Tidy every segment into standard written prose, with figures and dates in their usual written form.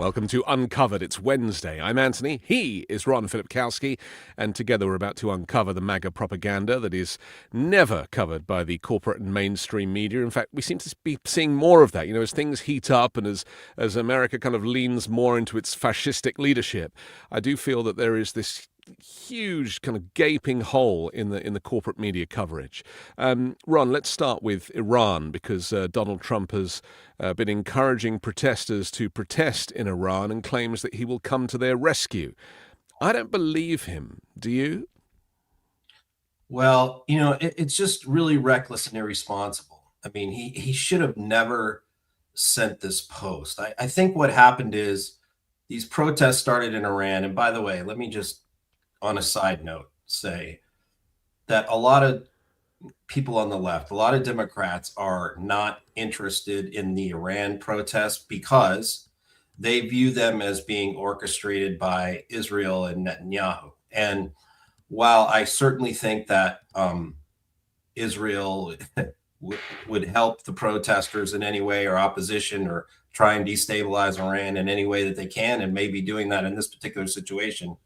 Welcome to Uncovered. It's Wednesday. I'm Anthony. He is Ron Filipkowski. And together we're about to uncover the MAGA propaganda that is never covered by the corporate and mainstream media. In fact, we seem to be seeing more of that. You know, as things heat up and as America kind of leans more into its fascistic leadership, I do feel that there is this huge kind of gaping hole in the corporate media coverage. Ron, let's start with Iran, because Donald Trump has been encouraging protesters to protest in Iran and claims that he will come to their rescue. I don't believe him. Do you? Well, it's just really reckless and irresponsible. I mean, he should have never sent this post. I think what happened is these protests started in Iran. And by the way, let me just, on a side note, say that a lot of people on the left, a lot of Democrats are not interested in the Iran protests because they view them as being orchestrated by Israel and Netanyahu. And while I certainly think that Israel would help the protesters in any way, or opposition, or try and destabilize Iran in any way that they can, and maybe doing that in this particular situation,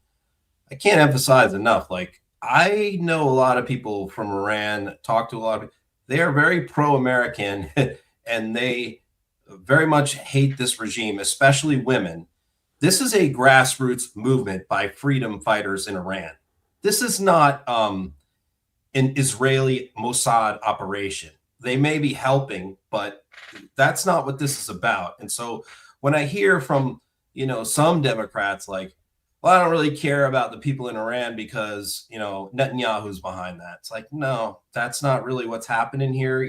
I can't emphasize enough. Like, I know a lot of people from Iran, talk to a lot of people. They are very pro-American and they very much hate this regime, especially women. This is a grassroots movement by freedom fighters in Iran. This is not an Israeli Mossad operation. They may be helping, but that's not what this is about. And so when I hear from, some Democrats like, well, I don't really care about the people in Iran because, Netanyahu's behind that. It's like, no, that's not really what's happening here.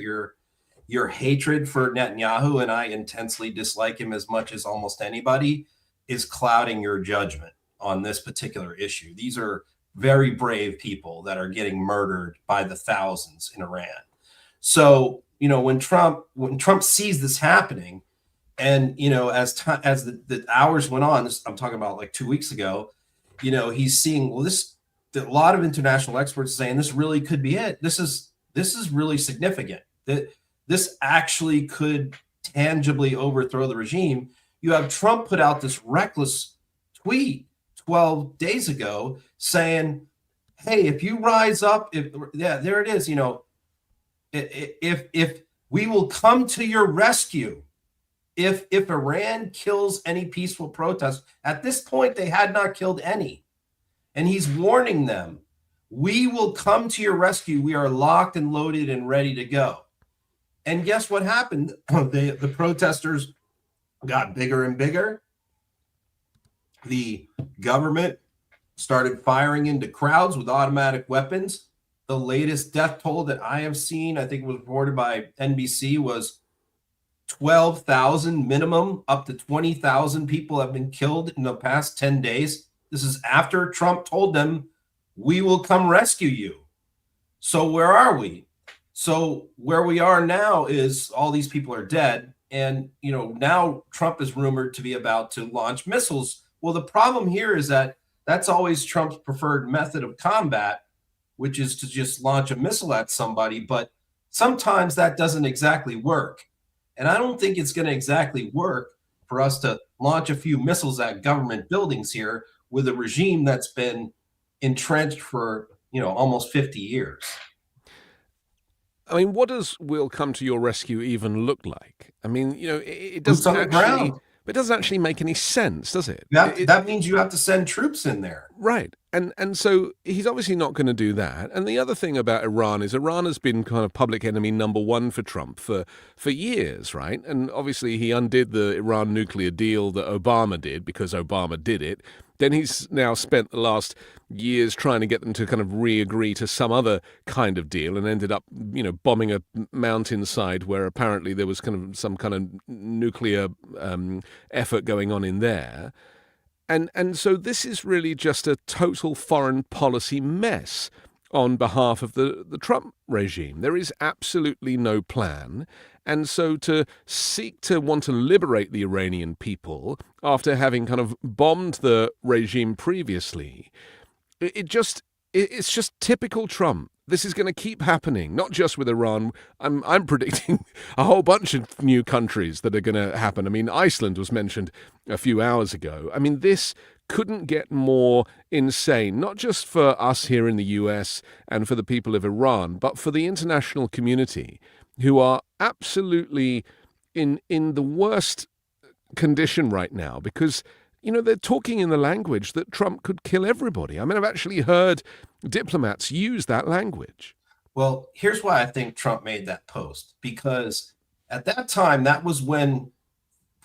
Your hatred for Netanyahu, and I intensely dislike him as much as almost anybody, is clouding your judgment on this particular issue. These are very brave people that are getting murdered by the thousands in Iran. So, when Trump sees this happening, and, as the hours went on, I'm talking about like 2 weeks ago, he's seeing, well, a lot of international experts saying this really could be it. This is really significant. That this actually could tangibly overthrow the regime. You have Trump put out this reckless tweet 12 days ago saying, hey, if you rise up, there it is, if we will come to your rescue. If Iran kills any peaceful protest, at this point, they had not killed any. And he's warning them, we will come to your rescue. We are locked and loaded and ready to go. And guess what happened? The protesters got bigger and bigger. The government started firing into crowds with automatic weapons. The latest death toll that I have seen, I think it was reported by NBC, was 12,000 minimum, up to 20,000 people have been killed in the past 10 days. This is after Trump told them, we will come rescue you. So where are we? So where we are now is all these people are dead. And, now Trump is rumored to be about to launch missiles. Well, the problem here is that that's always Trump's preferred method of combat, which is to just launch a missile at somebody. But sometimes that doesn't exactly work. And I don't think it's going to exactly work for us to launch a few missiles at government buildings here with a regime that's been entrenched for, almost 50 years. I mean, what does "we'll come to your rescue" even look like? I mean, it Boots doesn't on the actually, ground. but it doesn't actually make any sense, does it? That means you have to send troops in there. Right. And so he's obviously not going to do that. And the other thing about Iran is Iran has been kind of public enemy number one for Trump for years, right? And obviously he undid the Iran nuclear deal that Obama did because Obama did it. Then he's now spent the last years trying to get them to kind of re-agree to some other kind of deal, and ended up, bombing a mountainside where apparently there was kind of some kind of nuclear effort going on in there. And so this is really just a total foreign policy mess on behalf of the Trump regime. There is absolutely no plan. And so to seek to want to liberate the Iranian people after having kind of bombed the regime previously, it's just typical Trump. this is going to keep happening, not just with Iran. I'm predicting a whole bunch of new countries that are going to happen. I mean, Iceland was mentioned a few hours ago. I mean, this couldn't get more insane, not just for us here in the US and for the people of Iran, but for the international community, who are absolutely in the worst condition right now, because they're talking in the language that Trump could kill everybody. I mean, I've actually heard diplomats use that language. Well, here's why I think Trump made that post, because at that time, that was when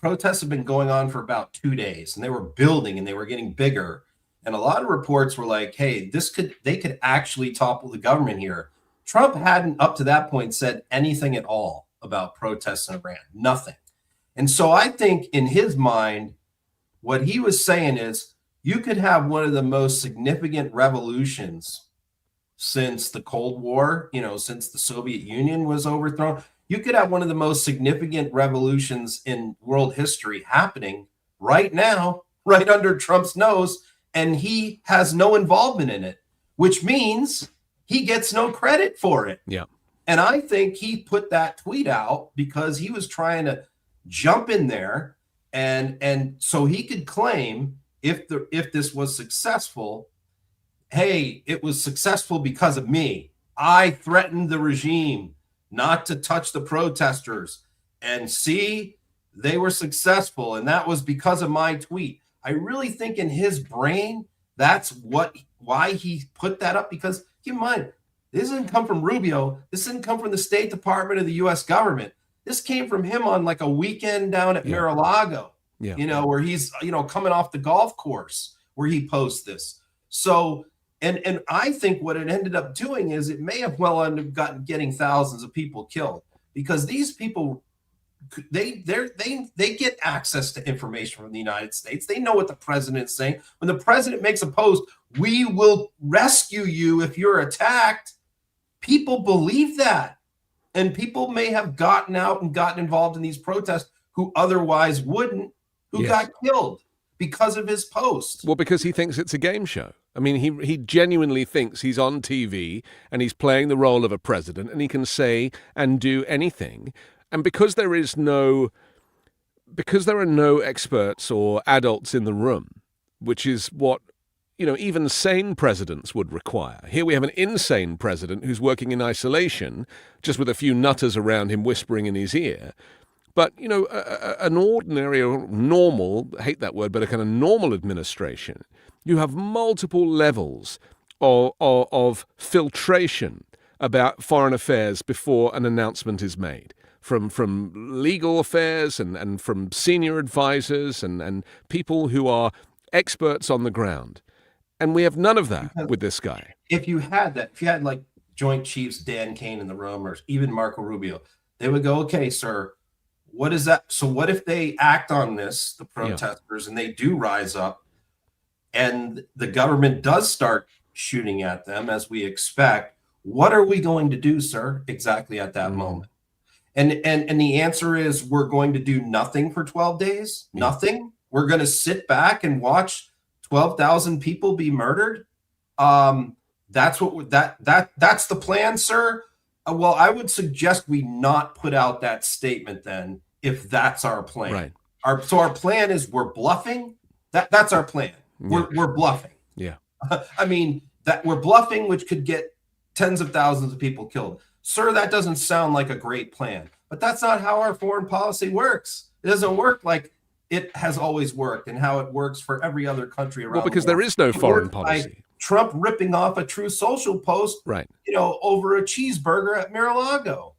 protests had been going on for about 2 days, and they were building and they were getting bigger. And a lot of reports were like, hey, they could actually topple the government here. Trump hadn't up to that point said anything at all about protests in Iran, nothing. And so I think in his mind, what he was saying is you could have one of the most significant revolutions since the Cold War, since the Soviet Union was overthrown. You could have one of the most significant revolutions in world history happening right now, right under Trump's nose, and he has no involvement in it, which means he gets no credit for it. Yeah. And I think he put that tweet out because he was trying to jump in there and so he could claim if this was successful, hey, it was successful because of me. I threatened the regime not to touch the protesters, and see, they were successful, and that was because of my tweet. I really think in his brain that's why he put that up, because keep in mind, this didn't come from Rubio. This didn't come from the State Department of the U.S. government. This came from him on like a weekend down at Mar-a-Lago, where he's, coming off the golf course where he posts this. So, and I think what it ended up doing is it may have well ended up getting thousands of people killed, because these people, they get access to information from the United States. They know what the president's saying. When the president makes a post, we will rescue you if you're attacked. People believe that. And people may have gotten out and gotten involved in these protests who otherwise wouldn't, who got killed because of his post. Well, because he thinks it's a game show. I mean, he genuinely thinks he's on TV and he's playing the role of a president and he can say and do anything. And because there are no experts or adults in the room, which is what even sane presidents would require. Here we have an insane president who's working in isolation, just with a few nutters around him whispering in his ear. But, an ordinary or normal, I hate that word, but a kind of normal administration, you have multiple levels of filtration about foreign affairs before an announcement is made. From legal affairs and from senior advisors and people who are experts on the ground. And we have none of that with this guy. If you had like Joint Chiefs Dan Kane in the room, or even Marco Rubio, they would go, okay, sir, what is that? So what if they act on this, the protesters, and they do rise up and the government does start shooting at them as we expect? What are we going to do, sir, exactly at that moment? And the answer is we're going to do nothing for 12 days, nothing. We're going to sit back and watch 12,000 people be murdered. That's the plan, sir. Well, I would suggest we not put out that statement then, if that's our plan. Right. Our plan is we're bluffing. That's our plan. We're bluffing. Yeah. I mean, that we're bluffing, which could get tens of thousands of people killed. Sir, that doesn't sound like a great plan. But that's not how our foreign policy works. It doesn't work like it has always worked and how it works for every other country around. Well, because there is no foreign policy. Trump ripping off a True Social post, right? Over a cheeseburger at Mar-a-Lago.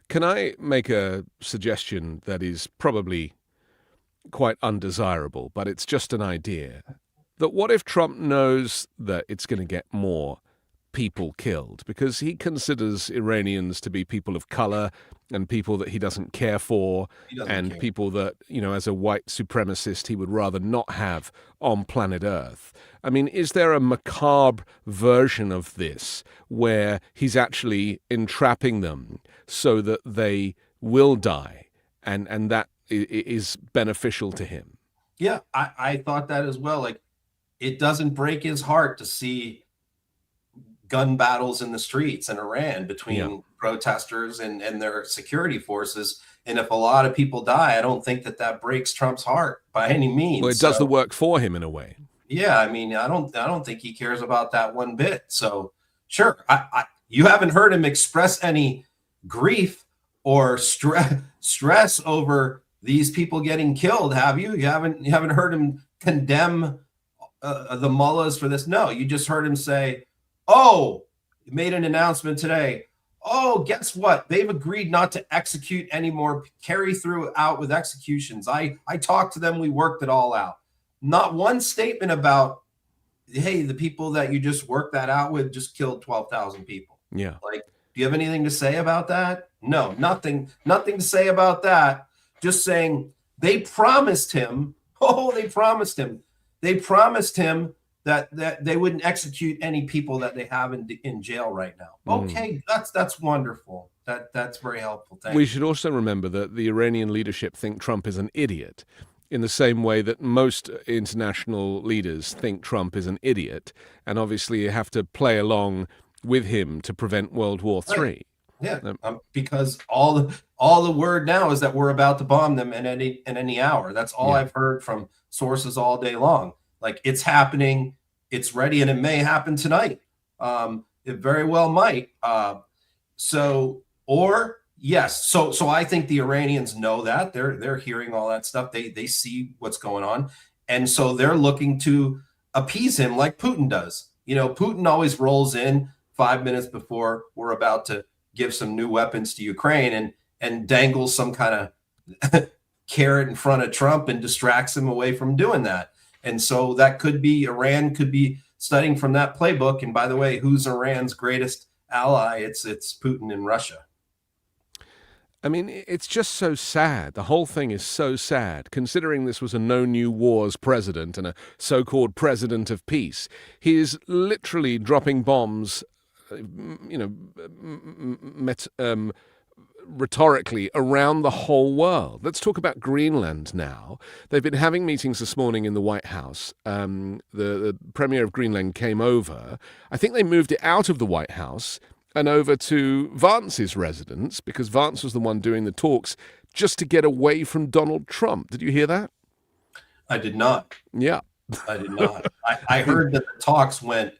Can I make a suggestion that is probably quite undesirable, but it's just an idea? That what if Trump knows that it's going to get more people killed because he considers Iranians to be people of color and people that he doesn't care for and people that, as a white supremacist, he would rather not have on planet Earth. I mean, is there a macabre version of this where he's actually entrapping them so that they will die and that is beneficial to him? Yeah, I thought that as well. Like, it doesn't break his heart to see gun battles in the streets in Iran between Yeah. protesters and their security forces. And if a lot of people die, I don't think that breaks Trump's heart by any means. Well, it does the work for him in a way. Yeah, I mean, I don't think he cares about that one bit. So sure, you haven't heard him express any grief or stress over these people getting killed, have you? You haven't heard him condemn the mullahs for this. No, you just heard him say, "Oh, he made an announcement today. Oh, guess what? They've agreed not to execute anymore, carry through out with executions. I talked to them. We worked it all out." Not one statement about, hey, the people that you just worked that out with just killed 12,000 people. Yeah. Like, do you have anything to say about that? No, nothing to say about that. Just saying they promised him. Oh, they promised him. They promised him that they wouldn't execute any people that they have in jail right now. Okay, that's wonderful. That's very helpful. Thank you. We should also remember that the Iranian leadership think Trump is an idiot, in the same way that most international leaders think Trump is an idiot, and obviously you have to play along with him to prevent World War III. Right. Yeah, because all the word now is that we're about to bomb them in any hour. That's all I've heard from sources all day long. Like, it's happening, it's ready, and it may happen tonight. It very well might. So I think the Iranians know that. They're hearing all that stuff. They see what's going on, and so they're looking to appease him like Putin does. You know, Putin always rolls in 5 minutes before we're about to give some new weapons to Ukraine and dangles some kind of carrot in front of Trump and distracts him away from doing that. And so that could be, Iran could be studying from that playbook. And by the way, who's Iran's greatest ally? It's Putin and Russia. I mean, it's just so sad. The whole thing is so sad, considering this was a no new wars president and a so-called president of peace. He is literally dropping bombs, rhetorically around the whole world. Let's talk about Greenland now. They've been having meetings this morning in the White House. The premier of Greenland came over. I think they moved it out of the White House and over to Vance's residence, because Vance was the one doing the talks, just to get away from Donald Trump. Did you hear that? I did not. Yeah. I did not. I heard that the talks were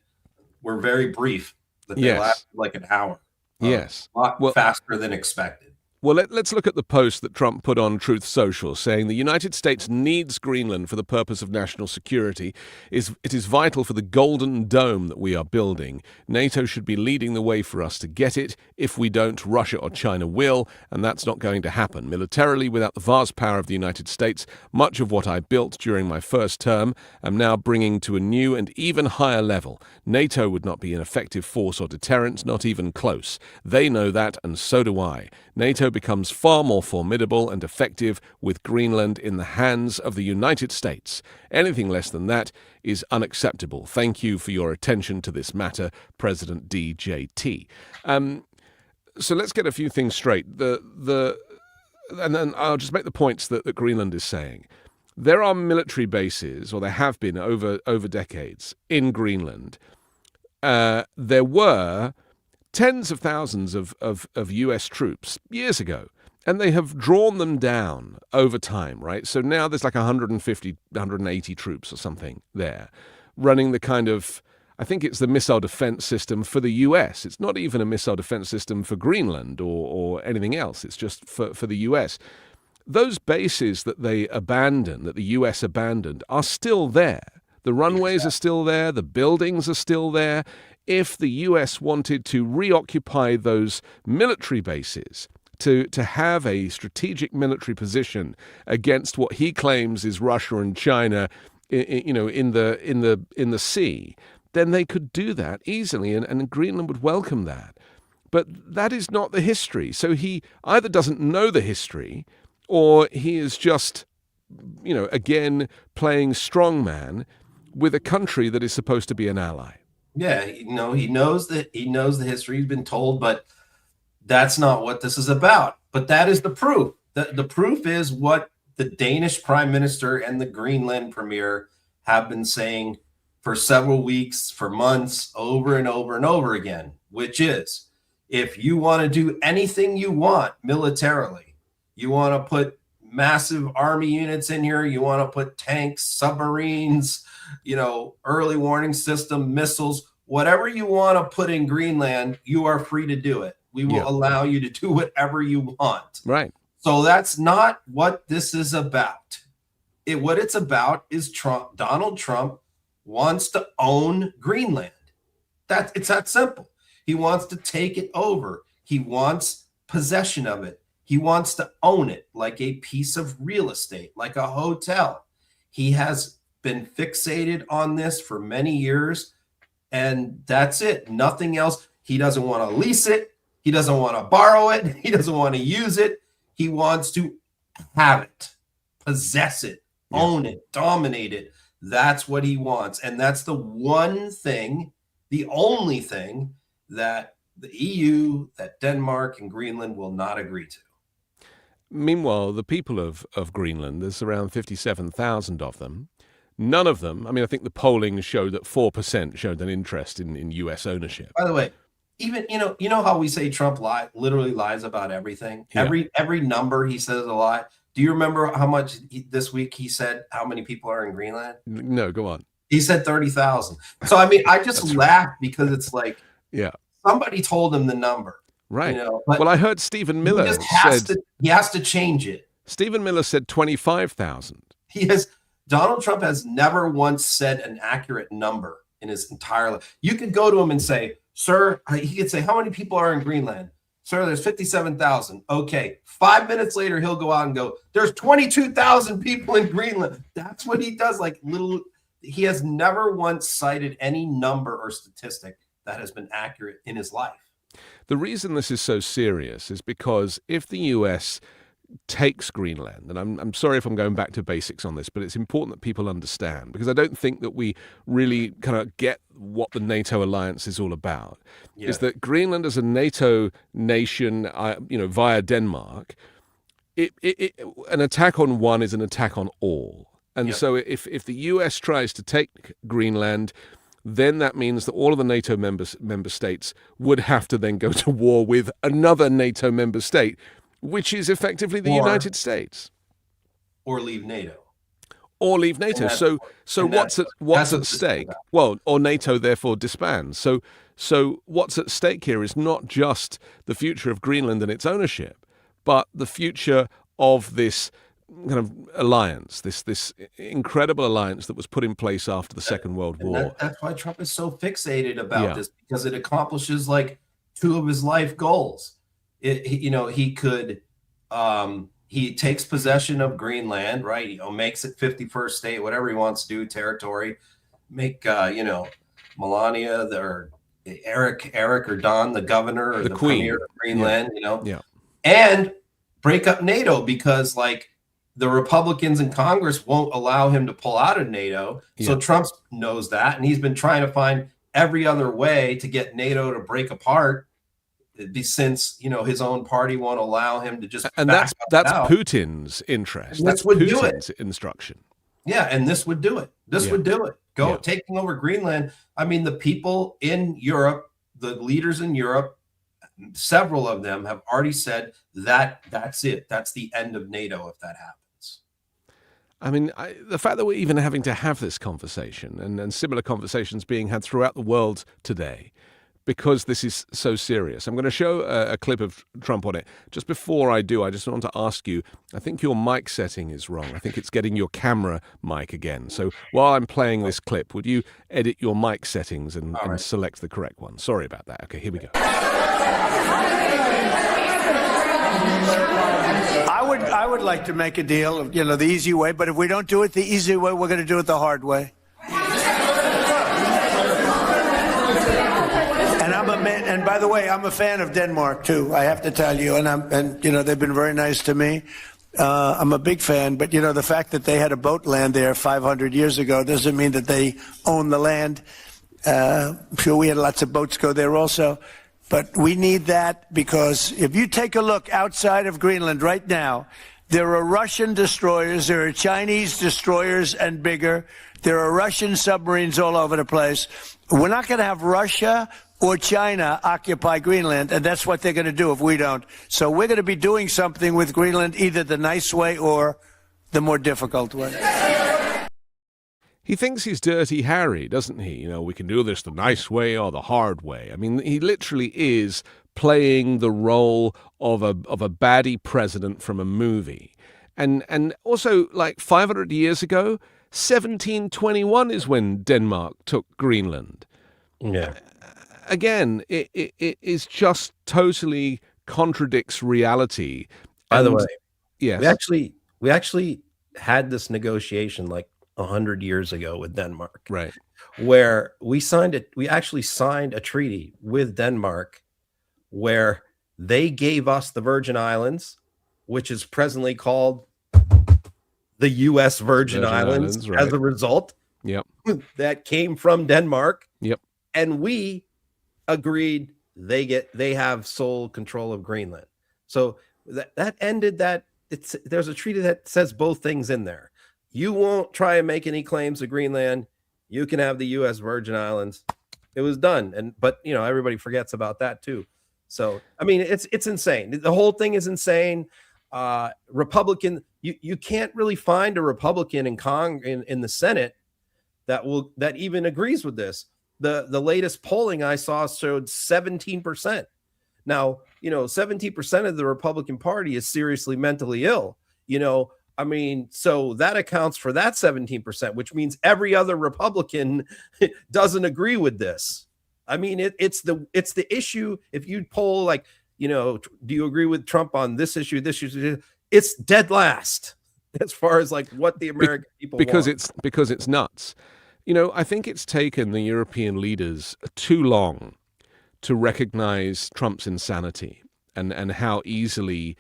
very brief, that they lasted like an hour. Yes. A lot faster than expected. Well, let's look at the post that Trump put on Truth Social, saying the United States needs Greenland for the purpose of national security. It is vital for the golden dome that we are building. NATO should be leading the way for us to get it. If we don't, Russia or China will, and that's not going to happen. Militarily, without the vast power of the United States, much of what I built during my first term, I'm now bringing to a new and even higher level. NATO would not be an effective force or deterrent, not even close. They know that, and so do I. NATO becomes far more formidable and effective with Greenland in the hands of the United States. Anything less than that is unacceptable. Thank you for your attention to this matter, President DJT. So let's get a few things straight. And then I'll just make the points that Greenland is saying. There are military bases, or there have been over decades, in Greenland. There were tens of thousands of US troops years ago, and they have drawn them down over time, right? So now there's like 150, 180 troops or something there, running the kind of, I think it's the missile defense system for the US. It's not even a missile defense system for Greenland or anything else. It's just for the US. Those bases that they abandoned, that the US abandoned, are still there. The runways are still there. The buildings are still there. If the US wanted to reoccupy those military bases, to have a strategic military position against what he claims is Russia and China, in the sea, then they could do that easily, and Greenland would welcome that. But that is not the history. So he either doesn't know the history, or he is just, again, playing strongman with a country that is supposed to be an ally. Yeah, he knows the history. He's been told, but that's not what this is about. But that is the proof. The proof is what the Danish prime minister and the Greenland premier have been saying for several weeks, for months, over and over and over again, which is, if you want to do anything you want militarily, you want to put massive army units in here, you want to put tanks, submarines, early warning system, missiles, whatever you want to put in Greenland, you are free to do it. We will allow you to do whatever you want. Right. So that's not what this is about. What it's about is Donald Trump wants to own Greenland. It's that simple. He wants to take it over. He wants possession of it. He wants to own it like a piece of real estate, like a hotel. He has been fixated on this for many years, and that's it. Nothing else. He doesn't want to lease it. He doesn't want to borrow it. He doesn't want to use it. He wants to have it, possess it, own it, dominate it. That's what he wants. And that's the one thing, the only thing that the EU, that Denmark and Greenland will not agree to. Meanwhile, the people of Greenland, there's around 57,000 of them. None of them, I think the polling showed that 4% showed an interest in U.S. ownership. By the way, even, you know how we say Trump literally lies about everything? Yeah. Every number he says a lie. Do you remember how much this week he said how many people are in Greenland? No, go on. He said 30,000. So, I just laughed because it's like, somebody told him the number. Right. Well, I heard Stephen Miller he has to change it. Stephen Miller said 25,000. Donald Trump has never once said an accurate number in his entire life. You could go to him and say, sir, he could say, how many people are in Greenland? Sir, there's 57,000. Okay. 5 minutes later, he'll go out and go, there's 22,000 people in Greenland. That's what he does. He has never once cited any number or statistic that has been accurate in his life. The reason this is so serious is because if the U.S. takes Greenland, and I'm sorry if I'm going back to basics on this, but it's important that people understand, because I don't think that we really kind of get what the NATO alliance is all about, is that Greenland as a NATO nation, via Denmark, an attack on one is an attack on all. And so if the U.S. tries to take Greenland, then that means that all of the NATO member states would have to then go to war with another NATO member state, which is effectively the United States. Or leave NATO. So what's at stake? Well, or NATO therefore disbands. So what's at stake here is not just the future of Greenland and its ownership, but the future of this kind of alliance, this incredible alliance that was put in place after the Second World War. That's why Trump is so fixated about this, because it accomplishes two of his life goals. He takes possession of Greenland, right? Makes it 51st state, whatever he wants to do, territory. Make Melania or Eric or Don the governor or the premier of Greenland, and break up NATO because the Republicans in Congress won't allow him to pull out of NATO. So Trump knows that, and he's been trying to find every other way to get NATO to break apart, since his own party won't allow him to just. And that's Putin's interest. That's Putin's instruction. Yeah, and this would do it. This would do it. Taking over Greenland. The people in Europe, the leaders in Europe, several of them have already said that's it. That's the end of NATO if that happens. The fact that we're even having to have this conversation and similar conversations being had throughout the world today, because this is so serious. I'm going to show a clip of Trump on it. Just before I do, I just want to ask you, I think your mic setting is wrong. I think it's getting your camera mic again. So while I'm playing this clip, would you edit your mic settings and select the correct one? Sorry about that. Okay, here we go. I would like to make a deal of, the easy way, but if we don't do it the easy way, we're going to do it the hard way. And by the way, I'm a fan of Denmark too. I have to tell you, and they've been very nice to me. I'm a big fan, but the fact that they had a boat land there 500 years ago doesn't mean that they own the land. I'm sure we had lots of boats go there also, but we need that, because if you take a look outside of Greenland right now, there are Russian destroyers, there are Chinese destroyers and bigger. There are Russian submarines all over the place. We're not going to have Russia or China occupy Greenland, and that's what they're going to do if we don't. So we're going to be doing something with Greenland, either the nice way or the more difficult way. He thinks he's Dirty Harry, doesn't he? You know, we can do this the nice way or the hard way. I mean, he literally is playing the role of a baddie president from a movie. And also, like 500 years ago, 1721 is when Denmark took Greenland. Yeah. Again, it is just totally contradicts reality. By the way, yes, we actually had this negotiation like 100 years ago with Denmark, right, where we actually signed a treaty with Denmark where they gave us the Virgin Islands, which is presently called the U.S. Virgin Islands, right. as a result. Yep. That came from Denmark. Yep. And we agreed they have sole control of Greenland. So that ended that. There's a treaty that says both things in there. You won't try and make any claims to Greenland. You can have the U.S. Virgin Islands. It was done. But everybody forgets about that too. So, I mean, it's insane. The whole thing is insane. Republican, you can't really find a Republican in the Senate that even agrees with this. The latest polling I saw showed 17%. Now, 17% of the Republican Party is seriously mentally ill. I mean, so that accounts for that 17%, which means every other Republican doesn't agree with this. I mean, it's the issue. If you poll do you agree with Trump on this issue, it's dead last as far as like what the American people want. Because it's nuts. I think it's taken the European leaders too long to recognize Trump's insanity and how easily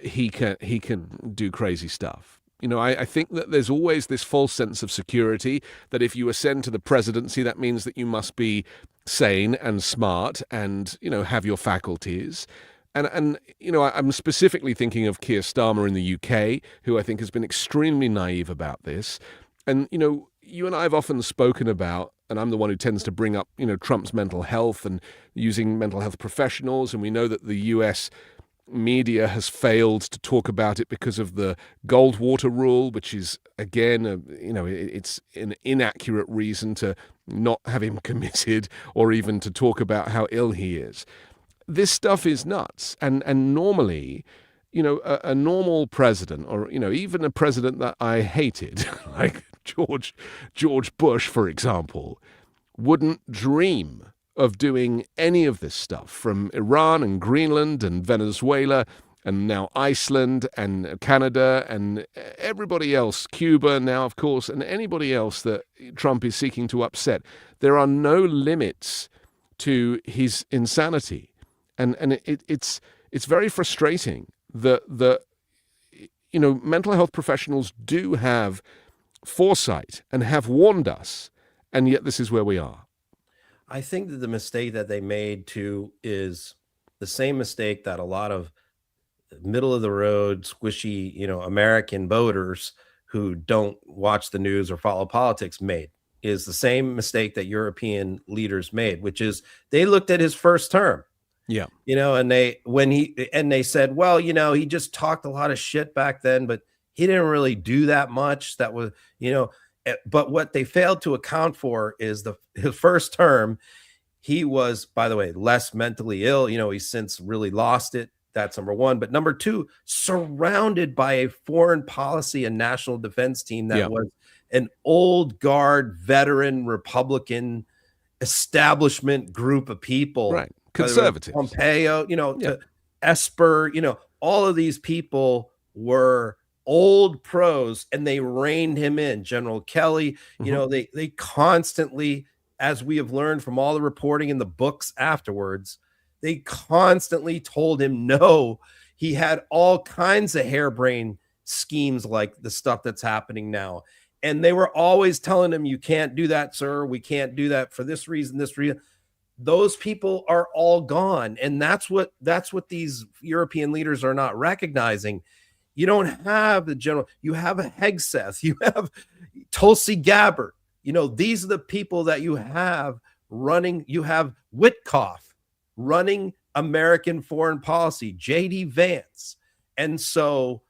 he can do crazy stuff. I think that there's always this false sense of security that if you ascend to the presidency, that means that you must be sane and smart and, have your faculties. And I'm specifically thinking of Keir Starmer in the UK, who I think has been extremely naive about this. And, you and I have often spoken about, and I'm the one who tends to bring up, Trump's mental health and using mental health professionals. And we know that the US media has failed to talk about it because of the Goldwater rule, which is, again, it's an inaccurate reason to not have him committed or even to talk about how ill he is. This stuff is nuts. And normally, a normal president or, even a president that I hated, like George Bush, for example, wouldn't dream of doing any of this stuff, from Iran and Greenland and Venezuela and now Iceland and Canada and everybody else, Cuba now, of course, and anybody else that Trump is seeking to upset. There are no limits to his insanity. And it's very frustrating that mental health professionals do have foresight and have warned us, and yet this is where we are. I think that the mistake that they made too is the same mistake that a lot of middle of the road, squishy, American voters who don't watch the news or follow politics made. Is the same mistake that European leaders made, which is they looked at his first term. Yeah. And they said, well, he just talked a lot of shit back then, but he didn't really do that much. That was, but what they failed to account for is his first term, he was, by the way, less mentally ill. He's since really lost it. That's number one. But number two, surrounded by a foreign policy and national defense team that was an old guard, veteran, Republican establishment group of people. Right. Conservatives. Pompeo, Esper, all of these people were old pros and they reined him in. General Kelly, they constantly, as we have learned from all the reporting in the books afterwards, they constantly told him no. He had all kinds of harebrained schemes like the stuff that's happening now. And they were always telling him, you can't do that, sir. We can't do that for this reason, this reason. Those people are all gone. And that's what these European leaders are not recognizing. You don't have the general. You have a Hegseth. You have Tulsi Gabbard. These are the people that you have running. You have Witkoff running American foreign policy, J.D. Vance. And so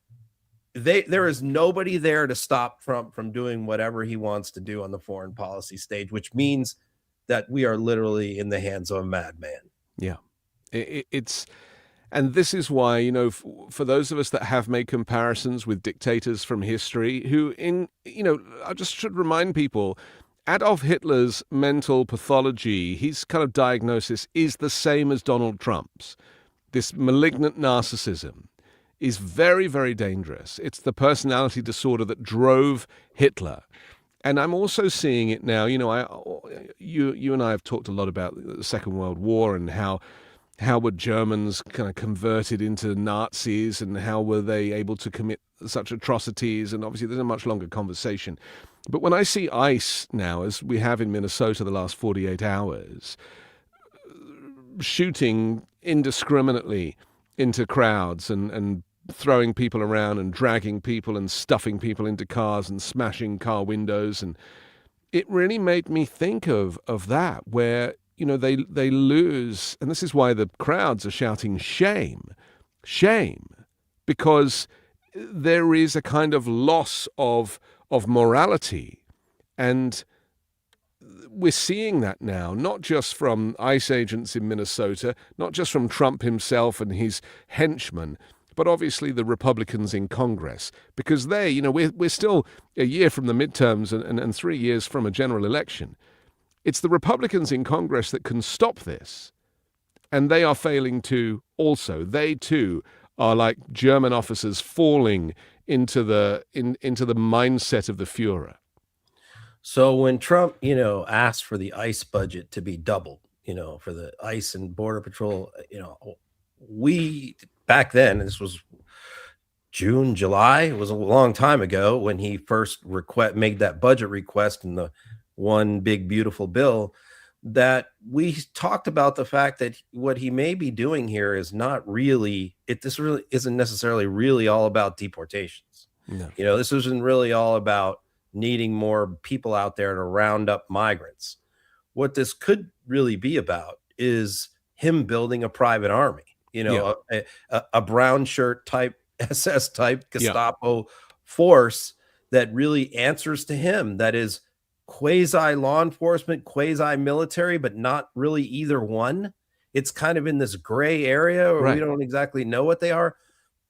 there is nobody there to stop Trump from doing whatever he wants to do on the foreign policy stage, which means that we are literally in the hands of a madman. Yeah, and this is why, for those of us that have made comparisons with dictators from history, I just should remind people, Adolf Hitler's mental pathology, his kind of diagnosis is the same as Donald Trump's. This malignant narcissism is very, very dangerous. It's the personality disorder that drove Hitler. And I'm also seeing it now. You and I have talked a lot about the Second World War and how were Germans kind of converted into Nazis and how were they able to commit such atrocities? And obviously there's a much longer conversation. But when I see ICE now, as we have in Minnesota the last 48 hours, shooting indiscriminately into crowds and throwing people around and dragging people and stuffing people into cars and smashing car windows. And it really made me think of that, where, they lose. And this is why the crowds are shouting shame, because there is a kind of loss of morality. And we're seeing that now, not just from ICE agents in Minnesota, not just from Trump himself and his henchmen, but obviously the Republicans in Congress, because we're still a year from the midterms and 3 years from a general election. It's the Republicans in Congress that can stop this, and they are failing to also. They too are like German officers falling into the mindset of the Führer. So when Trump, asked for the ICE budget to be doubled, for the ICE and Border Patrol, we back then, this was June, July, it was a long time ago when he first made that budget request in the one big beautiful bill, that we talked about the fact that what he may be doing here is not really, this really isn't necessarily really all about deportations. No. This isn't really all about needing more people out there to round up migrants. What this could really be about is him building a private army, a brown shirt type, SS type Gestapo force that really answers to him, that is quasi law enforcement, quasi military, but not really either one. It's kind of in this gray area where we don't exactly know what they are.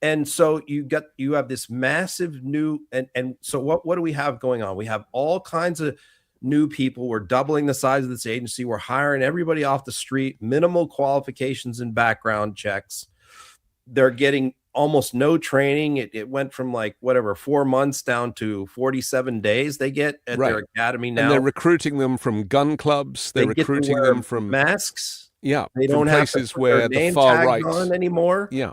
And so you have this massive new, and so what do we have going on? We have all kinds of new people. We're doubling the size of this agency. We're hiring everybody off the street, minimal qualifications and background checks. They're getting almost no training. It went from 4 months down to 47 days they get at their academy now. And they're recruiting them from gun clubs. They're recruiting them from masks. Yeah. They don't have places where the far right on anymore. Yeah.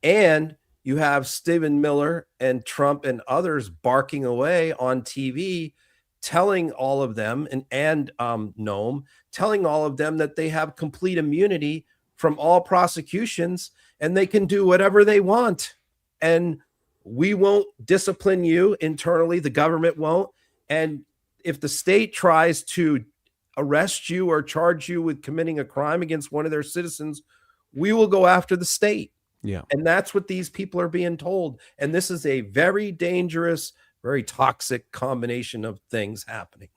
And you have Stephen Miller and Trump and others barking away on TV, telling all of them and Noam, telling all of them that they have complete immunity from all prosecutions and they can do whatever they want. And we won't discipline you internally. The government won't. And if the state tries to arrest you or charge you with committing a crime against one of their citizens, we will go after the state. Yeah. And that's what these people are being told. And this is a very dangerous, very toxic combination of things happening.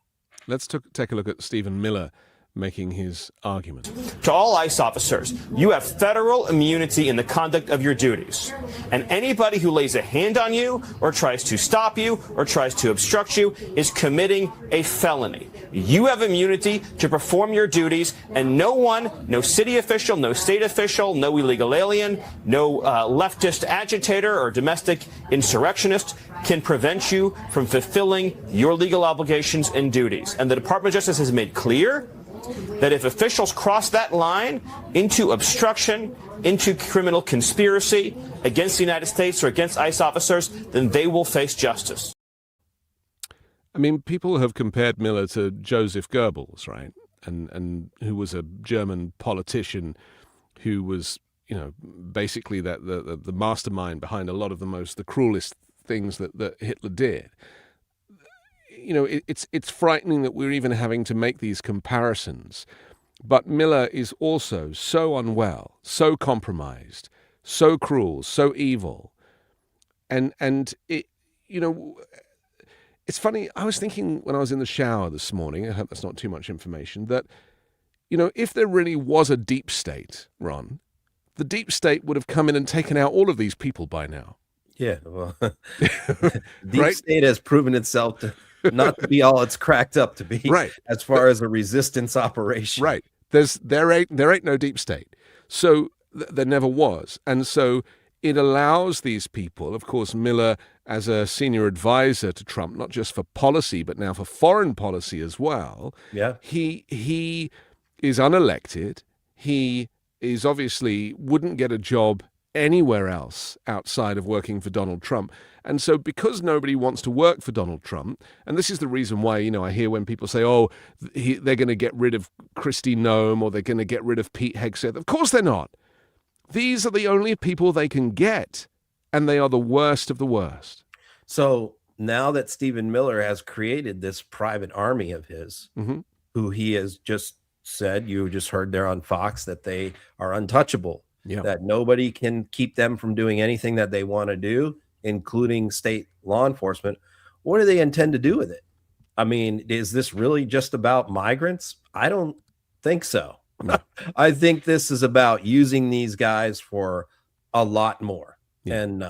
Let's take a look at Stephen Miller making his argument. To all ICE officers, you have federal immunity in the conduct of your duties. And anybody who lays a hand on you or tries to stop you or tries to obstruct you is committing a felony. You have immunity to perform your duties, and no one, no city official, no state official, no illegal alien, no leftist agitator or domestic insurrectionist can prevent you from fulfilling your legal obligations and duties. And the Department of Justice has made clear that if officials cross that line into obstruction, into criminal conspiracy against the United States or against ICE officers, then they will face justice. I mean, people have compared Miller to Joseph Goebbels, right? And who was a German politician who was, basically that the mastermind behind a lot of the cruelest things that Hitler did. It's frightening that we're even having to make these comparisons. But Miller is also so unwell, so compromised, so cruel, so evil. And it, it's funny, I was thinking when I was in the shower this morning, I hope that's not too much information, that, if there really was a deep state, Ron, the deep state would have come in and taken out all of these people by now. Yeah, well, deep Right? state has proven itself to not to be all it's cracked up to be, Right. as far as a resistance operation. Right. There ain't no deep state. So there never was. And so it allows these people, of course, Miller as a senior advisor to Trump, not just for policy, but now for foreign policy as well. Yeah. He is unelected. He is obviously wouldn't get a job anywhere else outside of working for Donald Trump. And so because nobody wants to work for Donald Trump, and this is the reason why, I hear when people say, they're going to get rid of Kristi Noem or they're going to get rid of Pete Hegseth. Of course they're not. These are the only people they can get, and they are the worst of the worst. So now that Stephen Miller has created this private army of his, who he has just said, you just heard there on Fox, that they are untouchable, that nobody can keep them from doing anything that they want to do, including state law enforcement. What do they intend to do with it? I mean, is this really just about migrants? I don't think so. No. I think this is about using these guys for a lot more. Yeah. And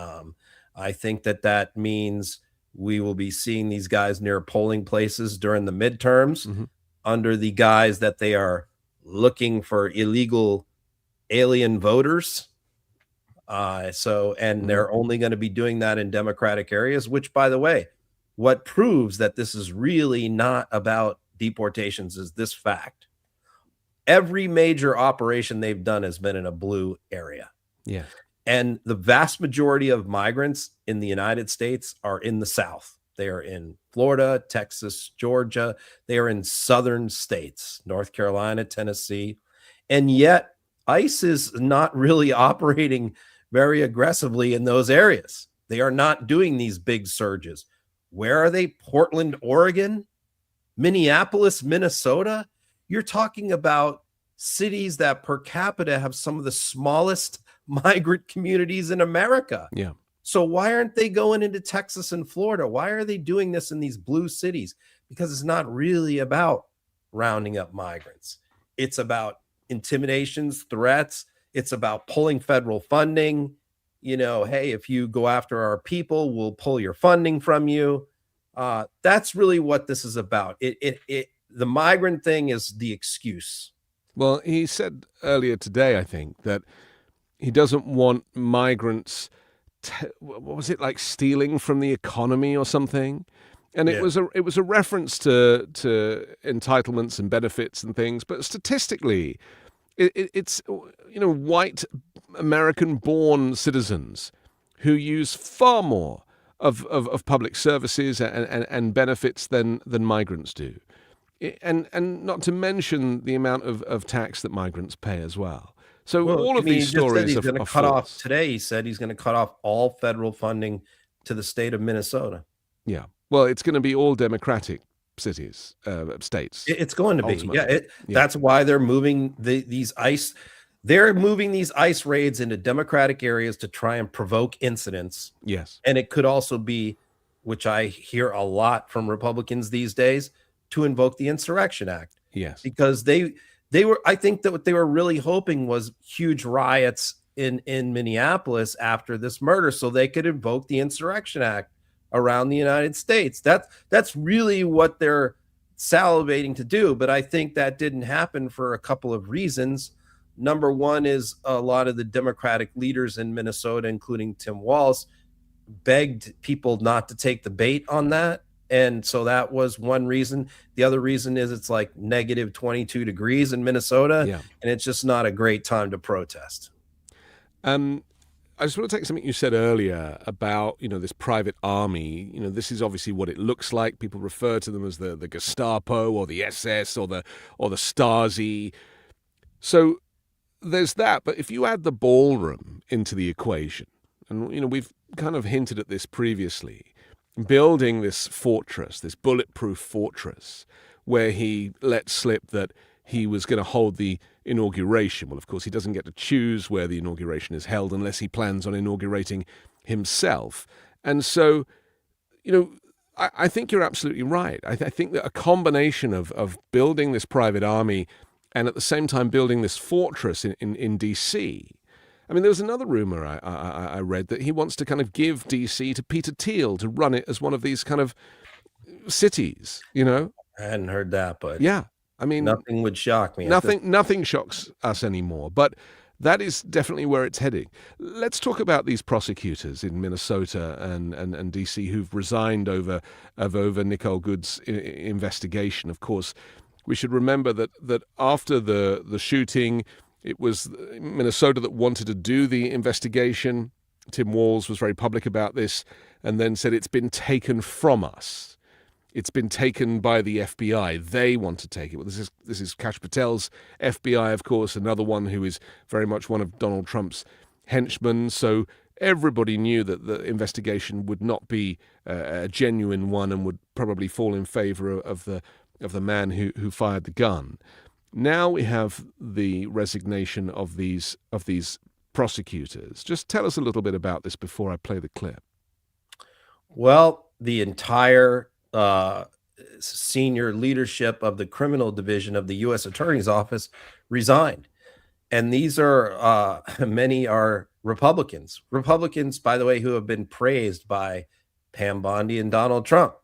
I think that means we will be seeing these guys near polling places during the midterms under the guise that they are looking for illegal alien voters. They're only going to be doing that in Democratic areas, which, by the way, what proves that this is really not about deportations is this fact. Every major operation they've done has been in a blue area. Yeah. And the vast majority of migrants in the United States are in the South. They are in Florida, Texas, Georgia. They are in southern states, North Carolina, Tennessee. And yet ICE is not really operating very aggressively in those areas. They are not doing these big surges. Where are they? Portland, Oregon, Minneapolis, Minnesota. You're talking about cities that per capita have some of the smallest migrant communities in America. Yeah. So why aren't they going into Texas and Florida? Why are they doing this in these blue cities? Because it's not really about rounding up migrants. It's about intimidations, threats. It's about pulling federal funding. Hey, if you go after our people, we'll pull your funding from you. That's really what this is about. The migrant thing is the excuse. Well, he said earlier today, I think, that he doesn't want migrants, what was it, like stealing from the economy or something? And it was a reference to entitlements and benefits and things, but statistically, it's white American-born citizens who use far more of public services and benefits than migrants do. And not to mention the amount of tax that migrants pay as well. So all of these stories he's going to are cut false. off today. He said he's going to cut off all federal funding to the state of Minnesota. Yeah. Well, it's going to be all Democratic cities, states. It's going to be. Ultimately. That's why they're moving these ICE. They're moving these ICE raids into Democratic areas to try and provoke incidents. Yes. And it could also be, which I hear a lot from Republicans these days, to invoke the Insurrection Act. Yes. Because they were, I think that what they were really hoping was huge riots in Minneapolis after this murder, so they could invoke the Insurrection Act around the United States. That's really what they're salivating to do. But I think that didn't happen for a couple of reasons. Number one is a lot of the Democratic leaders in Minnesota, including Tim Walz, begged people not to take the bait on that. And so that was one reason. The other reason is it's like negative 22 degrees in Minnesota, and it's just not a great time to protest. I just want to take something you said earlier about, this private army. This is obviously what it looks like. People refer to them as the Gestapo or the SS or the Stasi. So there's that. But if you add the ballroom into the equation, and we've kind of hinted at this previously, building this fortress, this bulletproof fortress, where he let slip that he was going to hold the inauguration. Well, of course, he doesn't get to choose where the inauguration is held unless he plans on inaugurating himself. And so, I think you're absolutely right. I think that a combination of building this private army and at the same time building this fortress in D.C. I mean, there was another rumor I read that he wants to kind of give D.C. to Peter Thiel to run it as one of these kind of cities, I hadn't heard that, but yeah. I mean, nothing would shock me. Nothing shocks us anymore, but that is definitely where it's heading. Let's talk about these prosecutors in Minnesota and D.C. who've resigned over Nicole Good's investigation. Of course, we should remember that after the shooting, it was Minnesota that wanted to do the investigation. Tim Walz was very public about this and then said it's been taken from us. It's been taken by the FBI. They want to take it. Well, this is Kash Patel's FBI, of course, another one who is very much one of Donald Trump's henchmen. So everybody knew that the investigation would not be a genuine one and would probably fall in favor of the man who fired the gun. Now we have the resignation of these prosecutors. Just tell us a little bit about this before I play the clip. Well, the entire senior leadership of the criminal division of the U.S. Attorney's Office resigned. And these are, many are Republicans. Republicans, by the way, who have been praised by Pam Bondi and Donald Trump.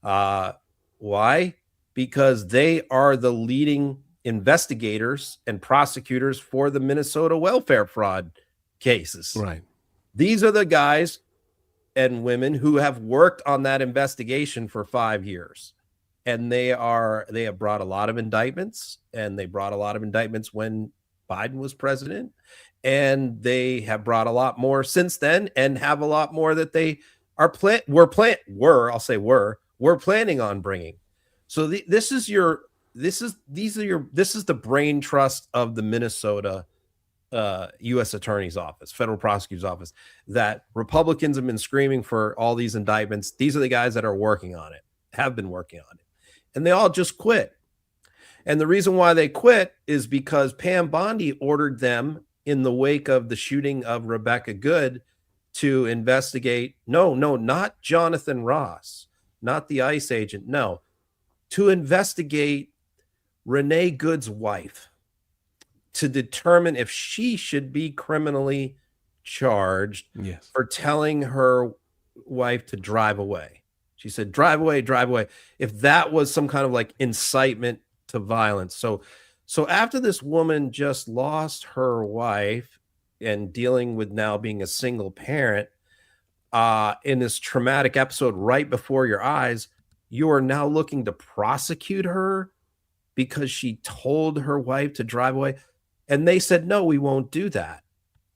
Why? Because they are the leading investigators and prosecutors for the Minnesota welfare fraud cases. Right. These are the guys and women who have worked on that investigation for 5 years. And they have brought a lot of indictments, and they brought a lot of indictments when Biden was president, and they have brought a lot more since then, and have a lot more that they were planning on bringing. So this is the brain trust of the Minnesota U.S. Attorney's Office, Federal Prosecutor's Office, that Republicans have been screaming for all these indictments. These are the guys that are working on it, have been working on it. And they all just quit. And the reason why they quit is because Pam Bondi ordered them in the wake of the shooting of Rebecca Good to investigate. No, not Jonathan Ross, not the ICE agent. No, to investigate Renee Good's wife, to determine if she should be criminally charged for telling her wife to drive away. She said, drive away, drive away. If that was some kind of like incitement to violence. So after this woman just lost her wife and dealing with now being a single parent in this traumatic episode right before your eyes, you are now looking to prosecute her because she told her wife to drive away. And they said, no, we won't do that.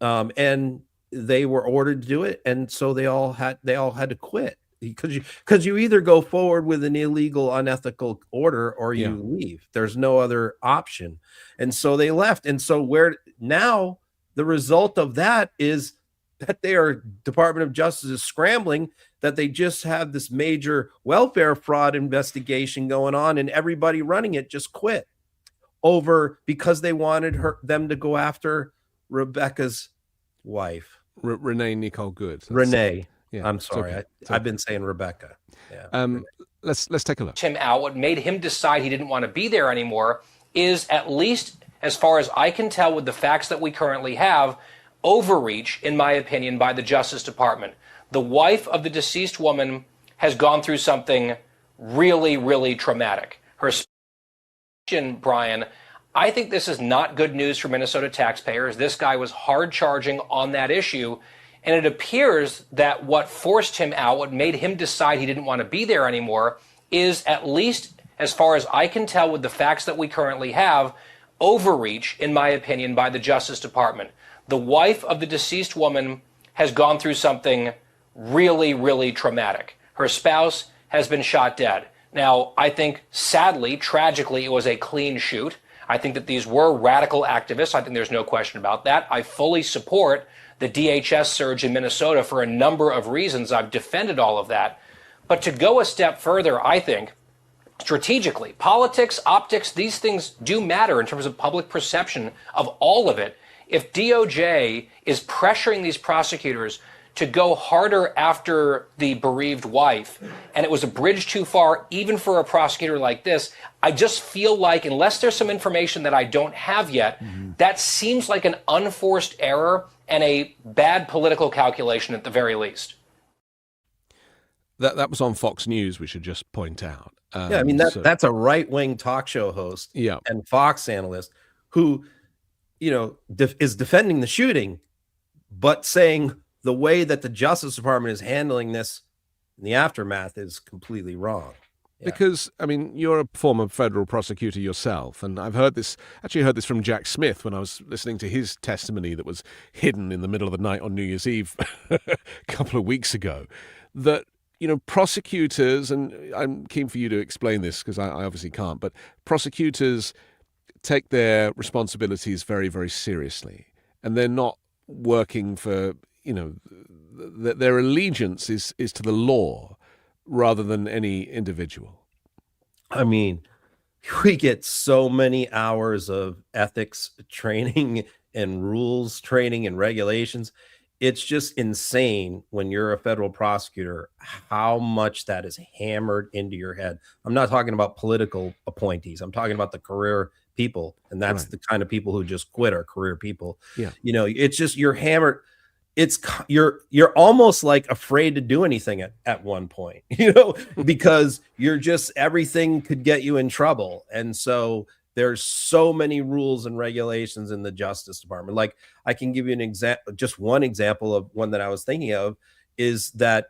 And they were ordered to do it. And so they all had to quit because you either go forward with an illegal, unethical order or you leave. There's no other option. And so they left. And so now the result of that is that Department of Justice is scrambling, that they just have this major welfare fraud investigation going on and everybody running it just quit because they wanted them to go after Rebecca's wife. Renee Nicole Good. Renee. Yeah, I'm sorry. Okay. I've been saying Rebecca. Yeah. Let's take a look. Him out. What made him decide he didn't want to be there anymore is, at least as far as I can tell with the facts that we currently have, overreach, in my opinion, by the Justice Department. The wife of the deceased woman has gone through something really, really traumatic. Her Brian, I think this is not good news for Minnesota taxpayers. This guy was hard charging on that issue. And it appears that what forced him out, what made him decide he didn't want to be there anymore, is, at least as far as I can tell with the facts that we currently have, overreach, in my opinion, by the Justice Department. The wife of the deceased woman has gone through something really, really traumatic. Her spouse has been shot dead. Now, I think, sadly, tragically, it was a clean shoot. I think that these were radical activists. I think there's no question about that. I fully support the DHS surge in Minnesota for a number of reasons. I've defended all of that. But to go a step further, I think, strategically, politics, optics, these things do matter in terms of public perception of all of it. If DOJ is pressuring these prosecutors to go harder after the bereaved wife, and it was a bridge too far, even for a prosecutor like this, I just feel like, unless there's some information that I don't have yet, that seems like an unforced error and a bad political calculation at the very least. That was on Fox News, we should just point out. Yeah, I mean, that's a right-wing talk show host and Fox analyst who, is defending the shooting, but saying the way that the Justice Department is handling this in the aftermath is completely wrong. Yeah. Because, I mean, you're a former federal prosecutor yourself, and I've heard this from Jack Smith when I was listening to his testimony that was hidden in the middle of the night on New Year's Eve a couple of weeks ago, that prosecutors, and I'm keen for you to explain this because I obviously can't, but prosecutors take their responsibilities very, very seriously, and they're not working for, their allegiance is to the law rather than any individual. I mean, we get so many hours of ethics training and rules training and regulations. It's just insane when you're a federal prosecutor, how much that is hammered into your head. I'm not talking about political appointees. I'm talking about the career people. And that's the kind of people who just quit are career people. Yeah. It's just, you're hammered. You're almost like afraid to do anything at one point, because you're just, everything could get you in trouble. And so there's so many rules and regulations in the Justice Department. Like, I can give you an example, just one example of one that I was thinking of is that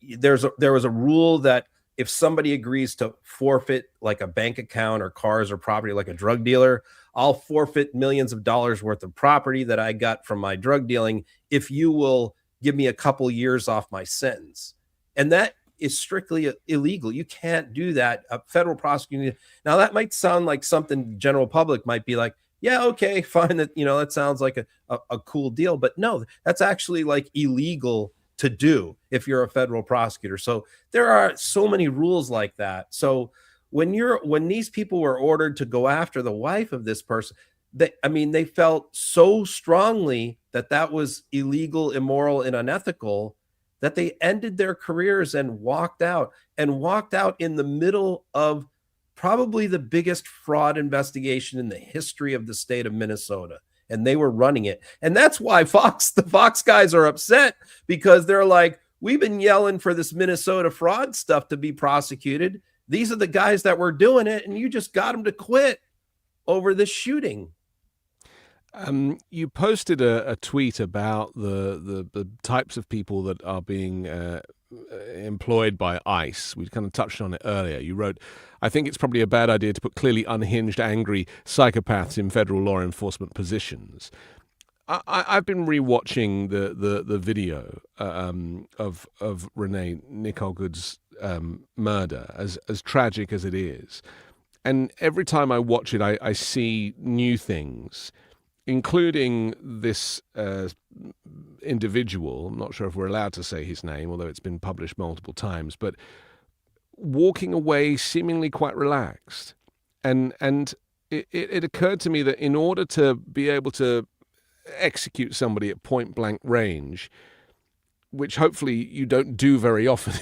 there was a rule that if somebody agrees to forfeit like a bank account or cars or property, like a drug dealer, I'll forfeit millions of dollars worth of property that I got from my drug dealing if you will give me a couple years off my sentence. And that is strictly illegal. You can't do that. A federal prosecutor. Now, that might sound like something the general public might be like, yeah, okay, fine. That sounds like a cool deal. But no, that's actually like illegal to do if you're a federal prosecutor. So there are so many rules like that. So when these people were ordered to go after the wife of this person, they felt so strongly that was illegal, immoral, and unethical that they ended their careers and walked out in the middle of probably the biggest fraud investigation in the history of the state of Minnesota. And they were running it. And that's why the Fox guys are upset, because they're like, we've been yelling for this Minnesota fraud stuff to be prosecuted. These are the guys that were doing it, and you just got them to quit over this shooting. You posted a tweet about the types of people that are being employed by ICE. We kind of touched on it earlier. You wrote, I think it's probably a bad idea to put clearly unhinged, angry psychopaths in federal law enforcement positions. I've been rewatching the video of Renee Nicholgood's murder, as tragic as it is. And every time I watch it, I see new things, including this individual. I'm not sure if we're allowed to say his name, although it's been published multiple times, but walking away seemingly quite relaxed. And it occurred to me that in order to be able to execute somebody at point blank range, which hopefully you don't do very often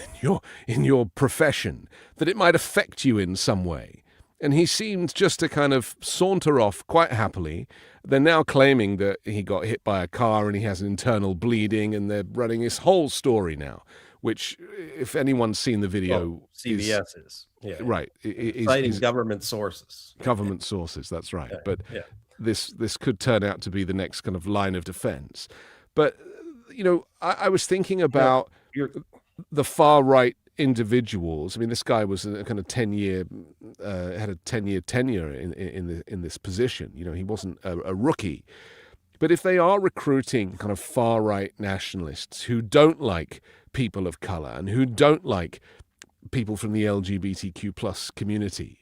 in your profession, that it might affect you in some way. And he seemed just to kind of saunter off quite happily. They're now claiming that he got hit by a car and he has internal bleeding, and they're running his whole story now, which, if anyone's seen the video... CBS is. Yeah. Right. Citing government sources. Government sources, that's right. But this could turn out to be the next kind of line of defense. But, I was thinking about the far-right individuals. I mean, this guy was a kind of 10-year, had a 10-year tenure in this position. He wasn't a rookie. But if they are recruiting kind of far-right nationalists who don't like people of color and who don't like people from the LGBTQ plus community,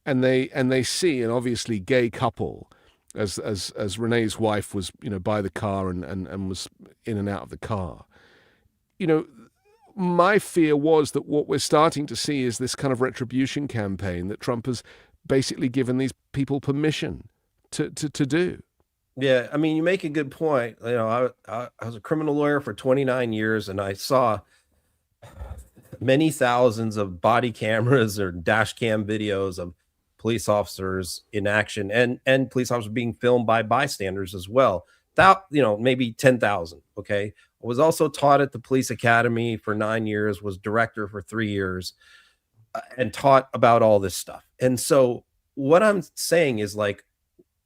and they see an obviously gay couple, as Renee's wife was, by the car and was in and out of the car. My fear was that what we're starting to see is this kind of retribution campaign that Trump has basically given these people permission to do. Yeah, I mean, you make a good point. I was a criminal lawyer for 29 years, and I saw many thousands of body cameras or dash cam videos of police officers in action and police officers being filmed by bystanders as well. That, maybe 10,000. Okay. I was also taught at the police academy for 9 years, was director for 3 years, and taught about all this stuff. And so what I'm saying is, like,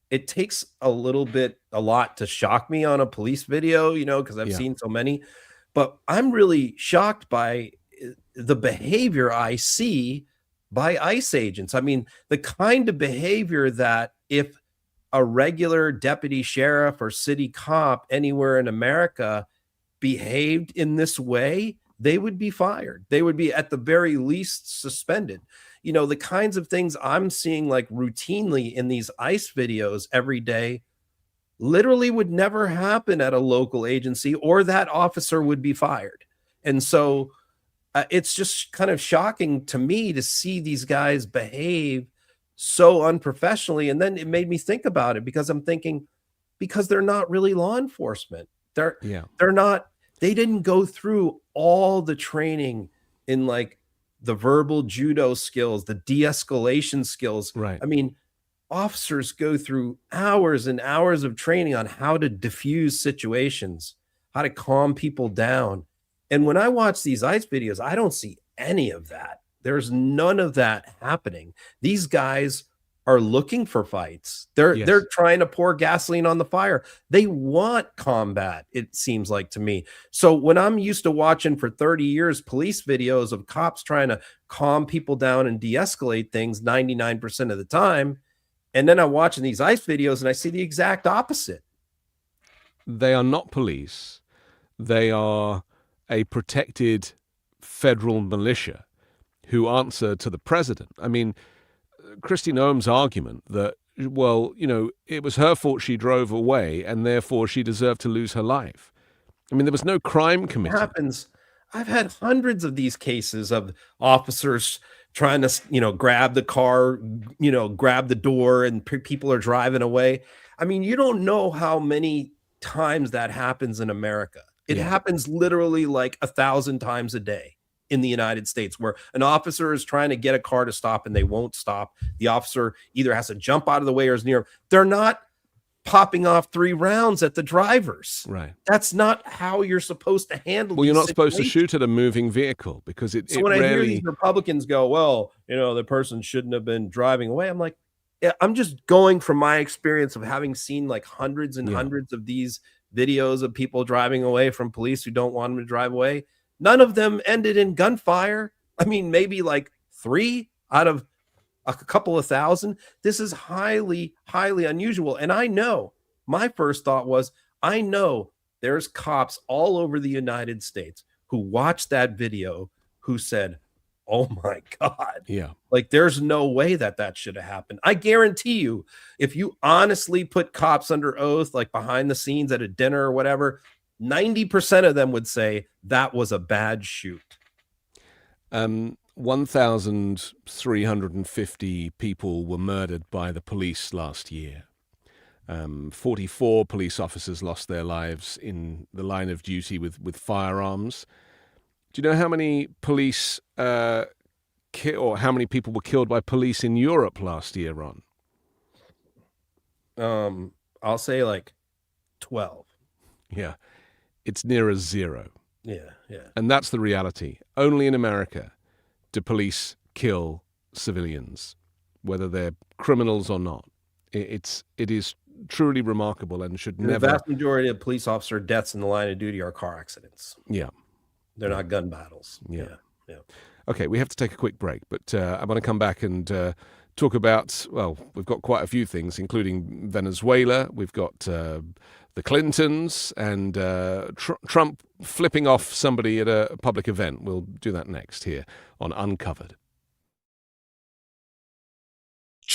it takes a lot to shock me on a police video, because I've seen so many, but I'm really shocked by the behavior I see by ICE agents. I mean, the kind of behavior that if a regular deputy sheriff or city cop anywhere in America behaved in this way, they would be fired. They would be at the very least suspended. The kinds of things I'm seeing, like, routinely in these ICE videos every day, literally would never happen at a local agency, or that officer would be fired. And so it's just kind of shocking to me to see these guys behave so unprofessionally. And then it made me think about it, because I'm thinking, because they're not really law enforcement. They're not, they didn't go through all the training in, like, the verbal judo skills, the de-escalation skills. Right. I mean, officers go through hours and hours of training on how to diffuse situations, how to calm people down. And when I watch these ICE videos, I don't see any of that. There's none of that happening. These guys are looking for fights. They're trying to pour gasoline on the fire. They want combat, it seems like to me. So when I'm used to watching for 30 years police videos of cops trying to calm people down and de-escalate things 99% of the time, and then I'm watching these ICE videos and I see the exact opposite. They are not police. They are a protected federal militia who answer to the president. I mean, Kristi Noem's argument that, well, it was her fault she drove away and therefore she deserved to lose her life. I mean, there was no crime committed. It happens. I've had hundreds of these cases of officers trying to, grab the car, grab the door, and people are driving away. I mean, you don't know how many times that happens in America. It happens literally like 1,000 times a day in the United States, where an officer is trying to get a car to stop and they won't stop. The officer either has to jump out of the way or is near. They're not popping off 3 rounds at the drivers. Right. That's not how you're supposed to handle. Well, you're not supposed to shoot at a moving vehicle, because it. So when I hear these Republicans go, well, the person shouldn't have been driving away, I'm like, I'm just going from my experience of having seen like hundreds and hundreds of these videos of people driving away from police who don't want them to drive away. None of them ended in gunfire. I mean, maybe like 3 out of a couple of thousand. This is highly, highly unusual. And I know, my first thought was, I know there's cops all over the United States who watched that video who said, oh my God. Yeah. Like, there's no way that should have happened. I guarantee you, if you honestly put cops under oath, like behind the scenes at a dinner or whatever, 90% of them would say that was a bad shoot. 1,350 people were murdered by the police last year. 44 police officers lost their lives in the line of duty with firearms. Do you know how many police or how many people were killed by police in Europe last year, Ron? I'll say like 12. Yeah. It's nearer 0. Yeah. And that's the reality. Only in America do police kill civilians, whether they're criminals or not. It is truly remarkable and should never. The vast majority of police officer deaths in the line of duty are car accidents. Yeah. They're not gun battles. Yeah. Yeah. Okay, we have to take a quick break, but I want to come back and talk about, well, we've got quite a few things, including Venezuela. We've got the Clintons and Trump flipping off somebody at a public event. We'll do that next here on Uncovered.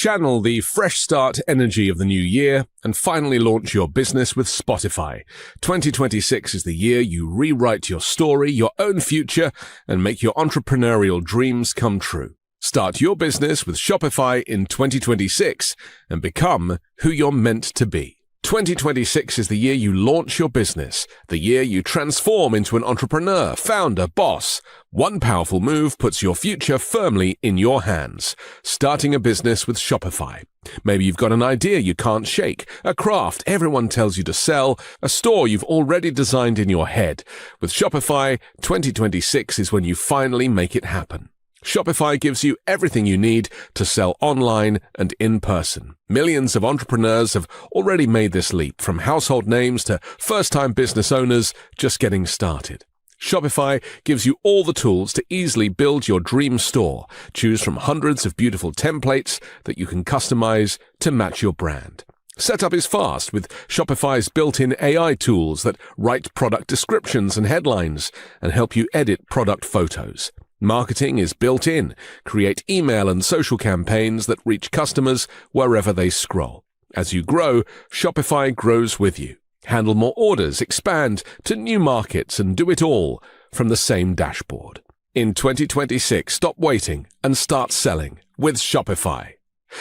Channel the fresh start energy of the new year and finally launch your business with Spotify. 2026 is the year you rewrite your story, your own future, and make your entrepreneurial dreams come true. Start your business with Shopify in 2026 and become who you're meant to be. 2026 is the year you launch your business, the year you transform into an entrepreneur, founder, boss. One powerful move puts your future firmly in your hands. Starting a business with Shopify. Maybe you've got an idea you can't shake, a craft everyone tells you to sell, a store you've already designed in your head. With Shopify, 2026 is when you finally make it happen. Shopify gives you everything you need to sell online and in person. Millions of entrepreneurs have already made this leap, from household names to first-time business owners just getting started. Shopify gives you all the tools to easily build your dream store. Choose from hundreds of beautiful templates that you can customize to match your brand. Setup is fast with Shopify's built-in AI tools that write product descriptions and headlines and help you edit product photos. Marketing is built in. Create email and social campaigns that reach customers wherever they scroll. As you grow, Shopify grows with you. Handle more orders, expand to new markets, and do it all from the same dashboard. In 2026, stop waiting and start selling with Shopify.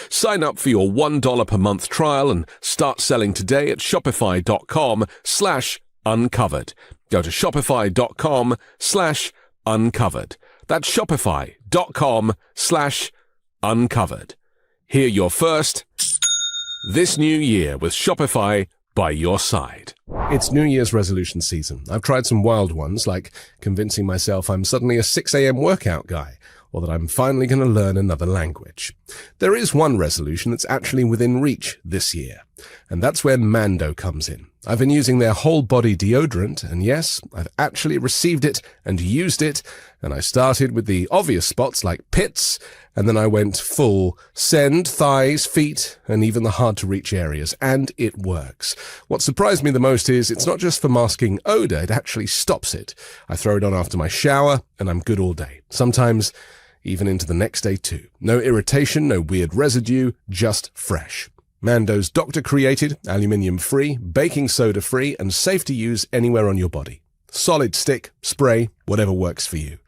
Sign up for your $1 per month trial and start selling today at shopify.com/uncovered. Go to shopify.com/uncovered. That's shopify.com/uncovered. Hear your first this new year with Shopify by your side. It's New Year's resolution season. I've tried some wild ones, like convincing myself I'm suddenly a 6 a.m. workout guy, or that I'm finally going to learn another language. There is one resolution that's actually within reach this year, and that's where Mando comes in. I've been using their whole body deodorant, and yes, I've actually received it and used it, and I started with the obvious spots like pits, and then I went full send, thighs, feet, and even the hard-to-reach areas, and it works. What surprised me the most is it's not just for masking odor, it actually stops it. I throw it on after my shower, and I'm good all day. Sometimes even into the next day too. No irritation, no weird residue, just fresh. Mando's doctor-created, aluminium-free, baking soda-free, and safe to use anywhere on your body. Solid stick, spray, whatever works for you.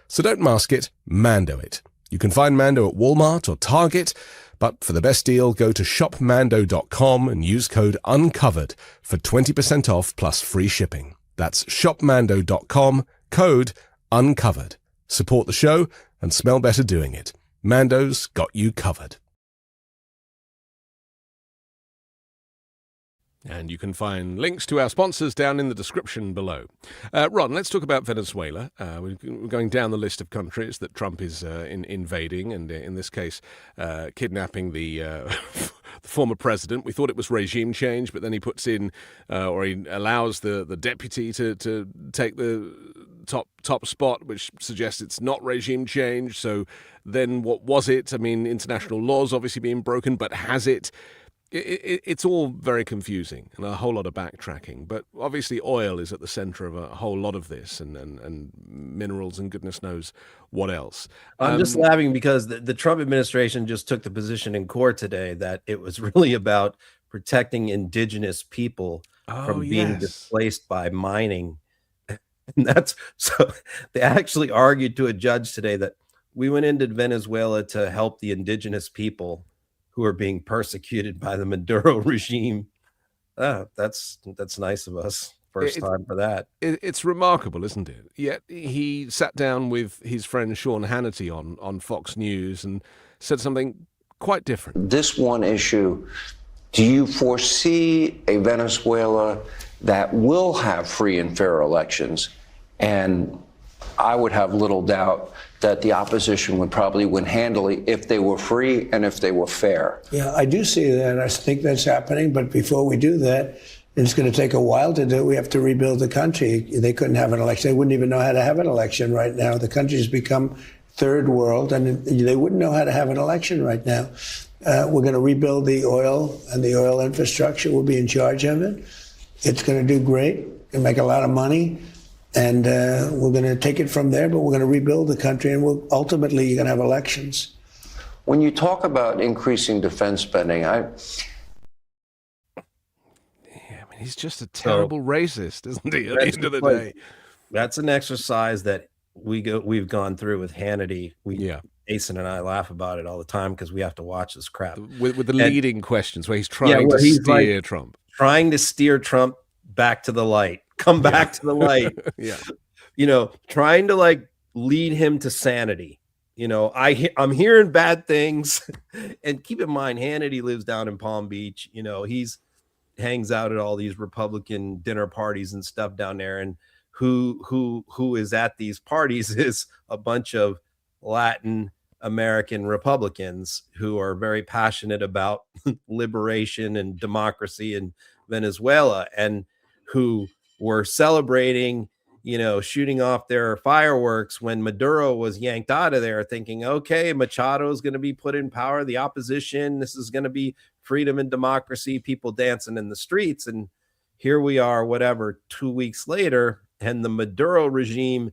So don't mask it, Mando it. You can find Mando at Walmart or Target, but for the best deal, go to shopmando.com and use code UNCOVERED for 20% off plus free shipping. That's shopmando.com, code UNCOVERED. Support the show and smell better doing it. Mando's got you covered. And you can find links to our sponsors down in the description below. Ron, let's talk about Venezuela. We're going down the list of countries that Trump is invading, and in this case, kidnapping the former president. We thought it was regime change, but then he puts in, or he allows the deputy to take the top spot, which suggests it's not regime change. So then what was it? I mean, international law's obviously being broken, but has it? It's all very confusing and a whole lot of backtracking. But obviously oil is at the center of a whole lot of this, and minerals and goodness knows what else. I'm just laughing because the Trump administration just took the position in court today that it was really about protecting indigenous people from being displaced by mining. And that's so they actually argued to a judge today that we went into Venezuela to help the indigenous people who are being persecuted by the Maduro regime. That's nice of us. First time for that. It's remarkable, isn't it? Yet he sat down with his friend Sean Hannity on Fox News and said something quite different. This one issue, do you foresee a Venezuela that will have free and fair elections? And I would have little doubt that the opposition would probably win handily if they were free and if they were fair. Yeah, I do see that. I think that's happening. But before we do that, it's going to take a while to do. We have to rebuild the country. They couldn't have an election. They wouldn't even know how to have an election right now. The country's become third world, and they wouldn't know how to have an election right now. We're going to rebuild the oil and the oil infrastructure. We'll be in charge of it. It's going to do great and make a lot of money. And we're going to take it from there, but we're going to rebuild the country, and ultimately you're going to have elections. when you talk about increasing defense spending, he's just a terrible racist, isn't he? At the end of the day, that's an exercise that we've gone through with Hannity. Jason and I laugh about it all the time because we have to watch this crap with the leading questions where he's trying to steer Trump, back to the light, come back to the light. Trying to like lead him to sanity. I'm hearing bad things, and keep in mind, Hannity lives down in Palm Beach. He's hangs out at all these Republican dinner parties and stuff down there, and who is at these parties is a bunch of Latin American Republicans who are very passionate about liberation and democracy in Venezuela, and who were celebrating, shooting off their fireworks when Maduro was yanked out of there, thinking, okay, Machado is going to be put in power, the opposition, this is going to be freedom and democracy, people dancing in the streets. And here we are, 2 weeks later, and the Maduro regime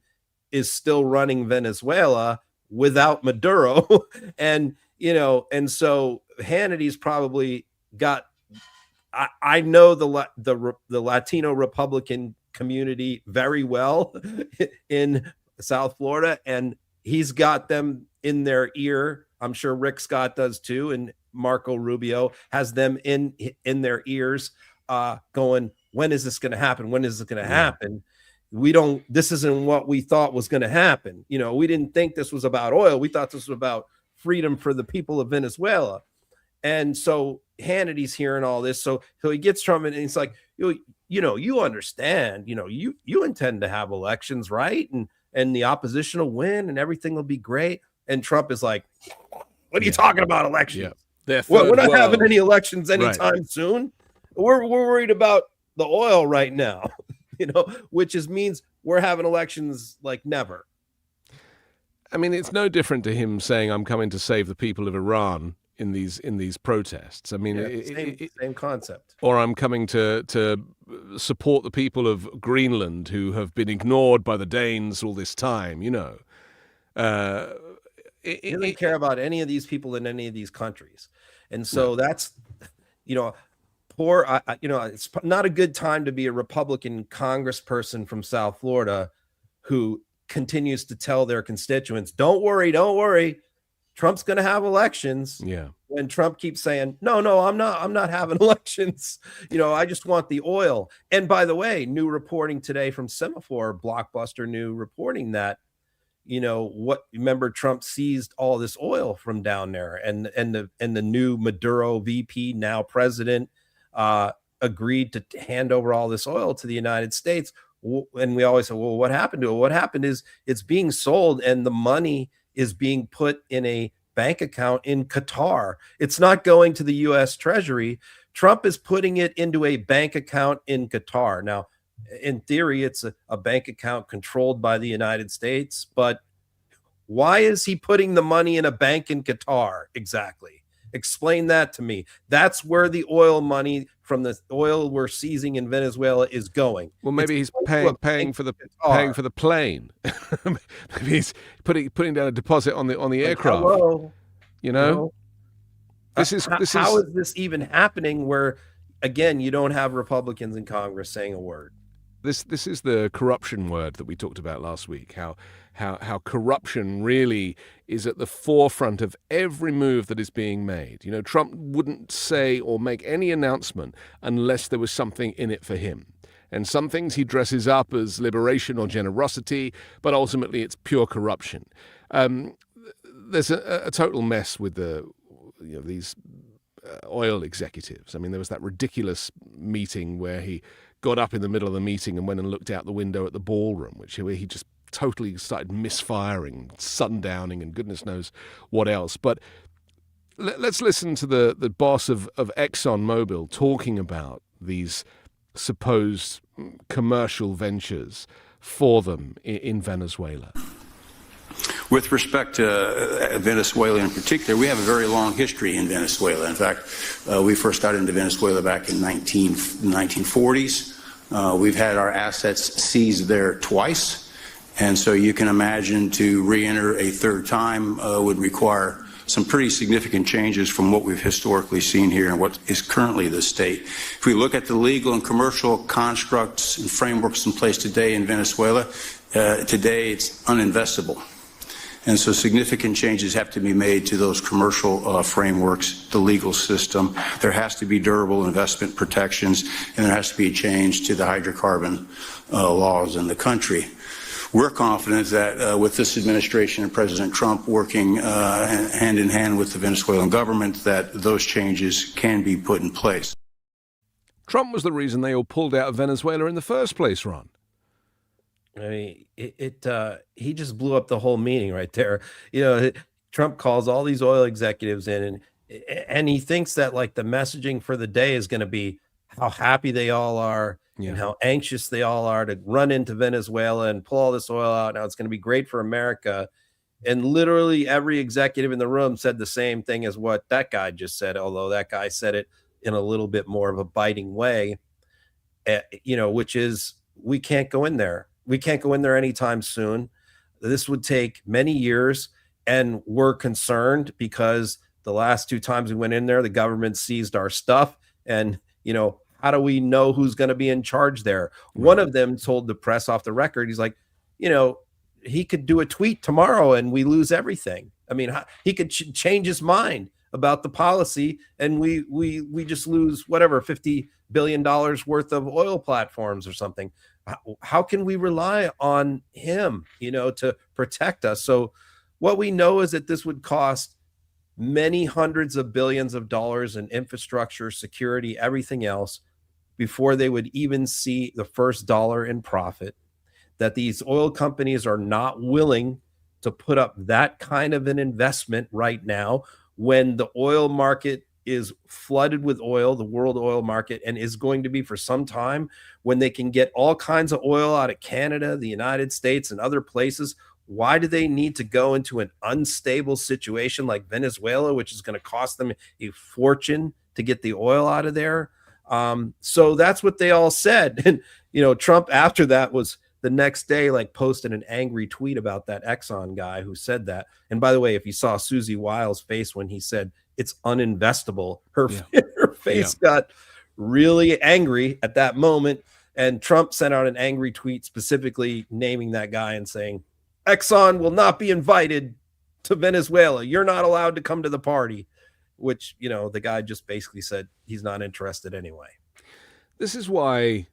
is still running Venezuela without Maduro. and so Hannity's probably got, I know the Latino Republican community very well in South Florida, and he's got them in their ear. I'm sure Rick Scott does too, and Marco Rubio has them in their ears, going, when is this going to happen? When is it going to happen? This isn't what we thought was going to happen. We didn't think this was about oil. We thought this was about freedom for the people of Venezuela. And so Hannity's hearing all this. So he gets Trump, and he's like, you understand, you intend to have elections, right? And the opposition will win and everything will be great. And Trump is like, what are you talking about elections? We're not having any elections anytime soon. We're worried about the oil right now, which means we're having elections like never. I mean, it's no different to him saying, I'm coming to save the people of Iran in these protests. I mean, same concept. Or I'm coming to support the people of Greenland who have been ignored by the Danes all this time, He doesn't care about any of these people in any of these countries. And so that's, it's not a good time to be a Republican congressperson from South Florida who continues to tell their constituents, don't worry, Trump's going to have elections. When Trump keeps saying, no, I'm not having elections. I just want the oil. And by the way, new reporting today from Semaphore, Blockbuster New reporting that, remember Trump seized all this oil from down there, and the new Maduro VP, now president, agreed to hand over all this oil to the United States. And we always say, well, what happened to it? What happened is it's being sold, and the money is being put in a bank account in Qatar. It's not going to the U.S. Treasury. Trump is putting it into a bank account in Qatar. Now, in theory, it's a bank account controlled by the United States, but why is he putting the money in a bank in Qatar exactly? Explain that to me. That's where the oil money from the oil we're seizing in Venezuela is going. Well, maybe he's paying for the plane. Maybe he's putting down a deposit on the aircraft. Hello. This is how is this even happening? Where again, you don't have Republicans in Congress saying a word. This is the corruption word that we talked about last week. How corruption really is at the forefront of every move that is being made. Trump wouldn't say or make any announcement unless there was something in it for him. And some things he dresses up as liberation or generosity, but ultimately it's pure corruption. There's a total mess with these oil executives. I mean, there was that ridiculous meeting where he got up in the middle of the meeting and went and looked out the window at the ballroom, where he just totally started misfiring, sundowning, and goodness knows what else. But let's listen to the boss of ExxonMobil talking about these supposed commercial ventures for them in Venezuela. With respect to Venezuela in particular, we have a very long history in Venezuela. In fact, we first got into Venezuela back in the 1940s. We've had our assets seized there twice. And so you can imagine to re-enter a third time would require some pretty significant changes from what we've historically seen here and what is currently the state. If we look at the legal and commercial constructs and frameworks in place today in Venezuela, today it's uninvestable. And so significant changes have to be made to those commercial frameworks, the legal system. There has to be durable investment protections, and there has to be a change to the hydrocarbon laws in the country. We're confident that with this administration and President Trump working hand in hand with the Venezuelan government, that those changes can be put in place. Trump was the reason they all pulled out of Venezuela in the first place, Ron. I mean, he just blew up the whole meeting right there. You know, Trump calls all these oil executives in, and he thinks that like the messaging for the day is going to be how happy they all are and how anxious they all are to run into Venezuela and pull all this oil out. Now it's going to be great for America. And literally every executive in the room said the same thing as what that guy just said, although that guy said it in a little bit more of a biting way, which is we can't go in there. We can't go in there anytime soon. This would take many years, and we're concerned because the last 2 times we went in there, the government seized our stuff. And, how do we know who's going to be in charge there? Right. One of them told the press off the record, he's like, he could do a tweet tomorrow and we lose everything. I mean, he could change his mind about the policy and we just lose whatever, $50 billion worth of oil platforms or something. How can we rely on him, to protect us? So what we know is that this would cost many hundreds of billions of dollars in infrastructure, security, everything else before they would even see the first dollar in profit, that these oil companies are not willing to put up that kind of an investment right now when the oil market is flooded with oil, the world oil market, and is going to be for some time, when they can get all kinds of oil out of Canada, the United States, and other places. Why do they need to go into an unstable situation like Venezuela, which is going to cost them a fortune to get the oil out of there? So that's what they all said. And, Trump after that was the next day, like posted an angry tweet about that Exxon guy who said that. And by the way, if you saw Susie Wiles' face when he said it's uninvestable, her face got really angry at that moment. And Trump sent out an angry tweet specifically naming that guy and saying, Exxon will not be invited to Venezuela. You're not allowed to come to the party, which, the guy just basically said he's not interested anyway. This is why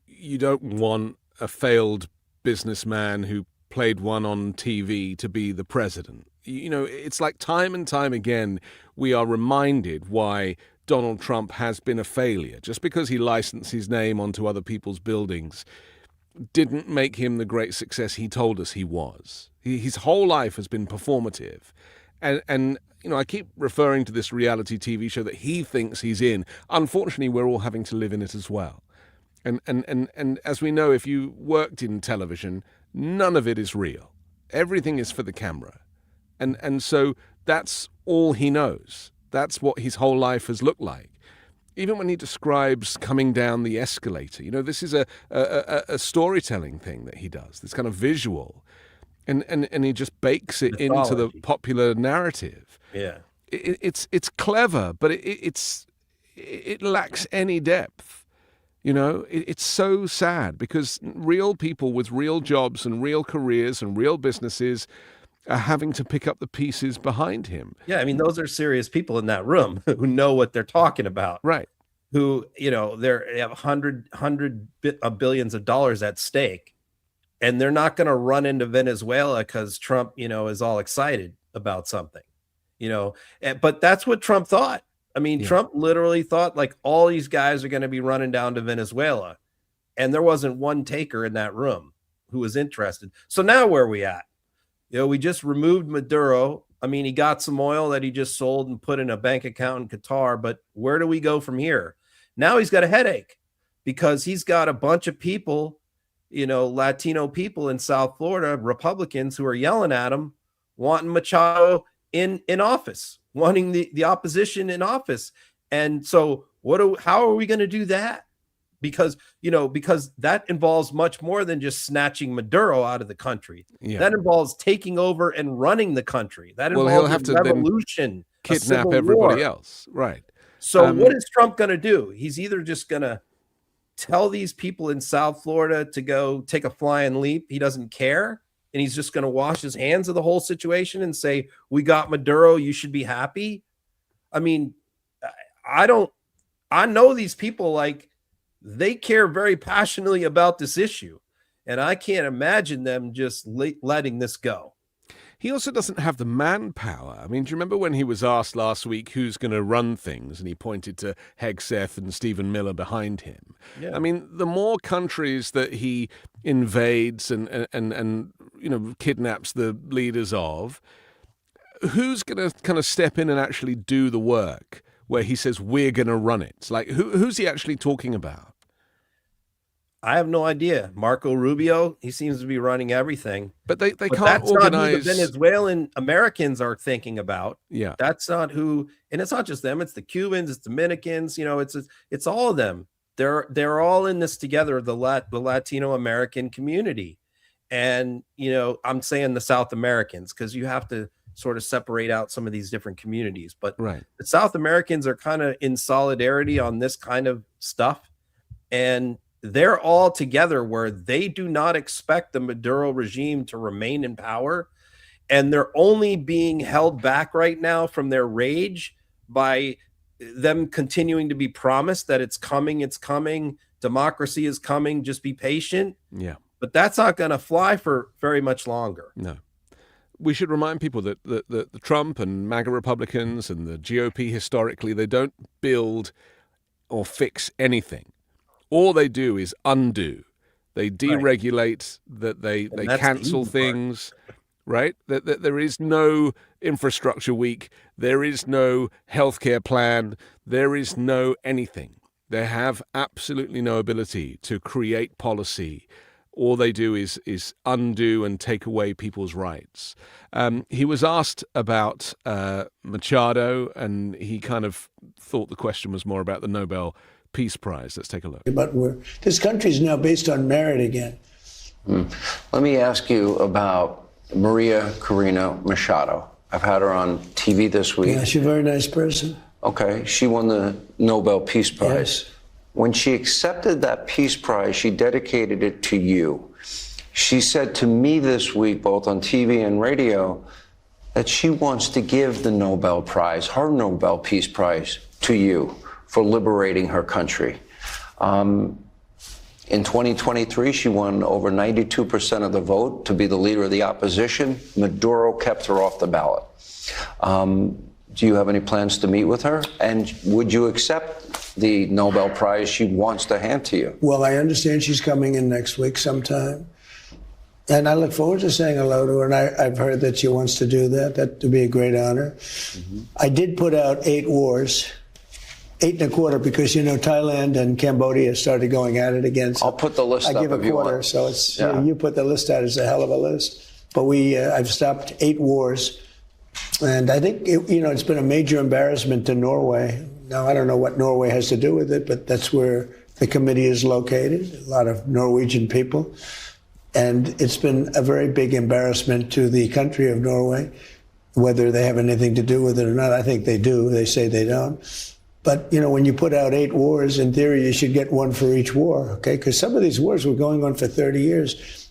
you don't want a failed businessman who played one on TV to be the president. It's like time and time again, we are reminded why Donald Trump has been a failure. Just because he licensed his name onto other people's buildings didn't make him the great success he told us he was. His whole life has been performative. And I keep referring to this reality TV show that he thinks he's in. Unfortunately, we're all having to live in it as well. And as we know, if you worked in television, none of it is real. Everything is for the camera. And so that's all he knows. That's what his whole life has looked like. Even when he describes coming down the escalator, this is a storytelling thing that he does, this kind of visual. And he just bakes it into the popular narrative. Yeah. It's clever, but it lacks any depth. It's so sad because real people with real jobs and real careers and real businesses are having to pick up the pieces behind him. Yeah, I mean, those are serious people in that room who know what they're talking about. Right. Who, they have hundred billions of dollars at stake. And they're not going to run into Venezuela because Trump, is all excited about something, But that's what Trump thought. I mean, Trump literally thought like all these guys are going to be running down to Venezuela. And there wasn't one taker in that room who was interested. So now where are we at? We just removed Maduro. I mean, he got some oil that he just sold and put in a bank account in Qatar. But where do we go from here? Now he's got a headache because he's got a bunch of people, Latino people in South Florida, Republicans who are yelling at him, wanting Machado in office, wanting the opposition in office. And so how are we going to do that? because that involves much more than just snatching Maduro out of the country. Yeah. That involves taking over and running the country. That Well, involves he'll have a to revolution, then a civil kidnap everybody war. else. Right. So what is Trump going to do? He's either just going to tell these people in South Florida to go take a flying leap. He doesn't care. And he's just going to wash his hands of the whole situation and say, we got Maduro, you should be happy. I mean, I know these people, like, they care very passionately about this issue. And I can't imagine them just letting this go. He also doesn't have the manpower. I mean, do you remember when he was asked last week who's going to run things, and he pointed to Hegseth and Stephen Miller behind him? Yeah. I mean, the more countries that he invades and kidnaps the leaders of, who's going to kind of step in and actually do the work where he says we're going to run it? Like, who's he actually talking about? I have no idea. Marco Rubio, he seems to be running everything. But they can't that's organize. Not who the Venezuelan Americans are thinking about. Yeah. That's not who, and it's not just them. It's the Cubans, it's Dominicans. It's all of them. They're all in this together. The Latino American community, and I'm saying the South Americans because you have to sort of separate out some of these different communities. But right. The South Americans are kind of in solidarity on this kind of stuff, and they're all together where they do not expect the Maduro regime to remain in power. And they're only being held back right now from their rage by them continuing to be promised that it's coming, democracy is coming, just be patient. Yeah. But that's not going to fly for very much longer. No. We should remind people that the Trump and MAGA Republicans and the GOP historically, they don't build or fix anything. All they do is undo. They deregulate, that they cancel things, right? That there is no infrastructure week. There is no healthcare plan. There is no anything. They have absolutely no ability to create policy. All they do is undo and take away people's rights. He was asked about Machado, and he kind of thought the question was more about the Nobel Peace Prize. Let's take a look. But this country is now based on merit again. Let me ask you about Maria Corina Machado. I've had her on TV this week. Yeah, she's a very nice person. Okay, she won the Nobel Peace Prize. Yes. When she accepted that Peace Prize, she dedicated it to you. She said to me this week, both on TV and radio, that she wants to give the Nobel Prize, her Nobel Peace Prize, to you for liberating her country. In 2023, she won over 92% of the vote to be the leader of the opposition. Maduro kept her off the ballot. Do you have any plans to meet with her? And would you accept the Nobel Prize she wants to hand to you? Well, I understand she's coming in next week sometime. And I look forward to saying hello to her. And I've heard that she wants to do that. That would be a great honor. Mm-hmm. I did put out 8 wars. 8 and a quarter, because Thailand and Cambodia started going at it again. So I'll put the list up. I give a quarter, so it's you put the list out as a hell of a list. But I've stopped 8 wars, and I think it's been a major embarrassment to Norway. Now I don't know what Norway has to do with it, but that's where the committee is located. A lot of Norwegian people, and it's been a very big embarrassment to the country of Norway. Whether they have anything to do with it or not, I think they do. They say they don't. But, when you put out 8 wars, in theory, you should get one for each war, okay? Because some of these wars were going on for 30 years.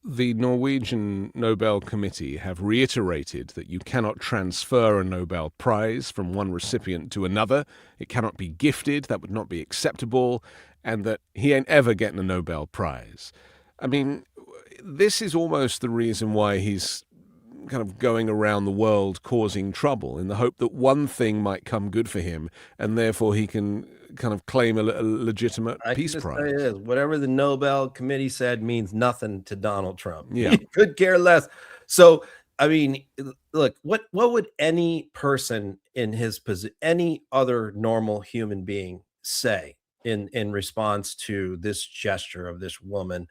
The Norwegian Nobel Committee have reiterated that you cannot transfer a Nobel Prize from one recipient to another. It cannot be gifted. That would not be acceptable. And that he ain't ever getting a Nobel Prize. I mean, this is almost the reason why he's kind of going around the world causing trouble, in the hope that one thing might come good for him, and therefore he can kind of claim a legitimate peace prize. Whatever the Nobel Committee said means nothing to Donald Trump. Yeah. He could care less. So, I mean, look, what would any person in his position, any other normal human being say in response to this gesture of this woman?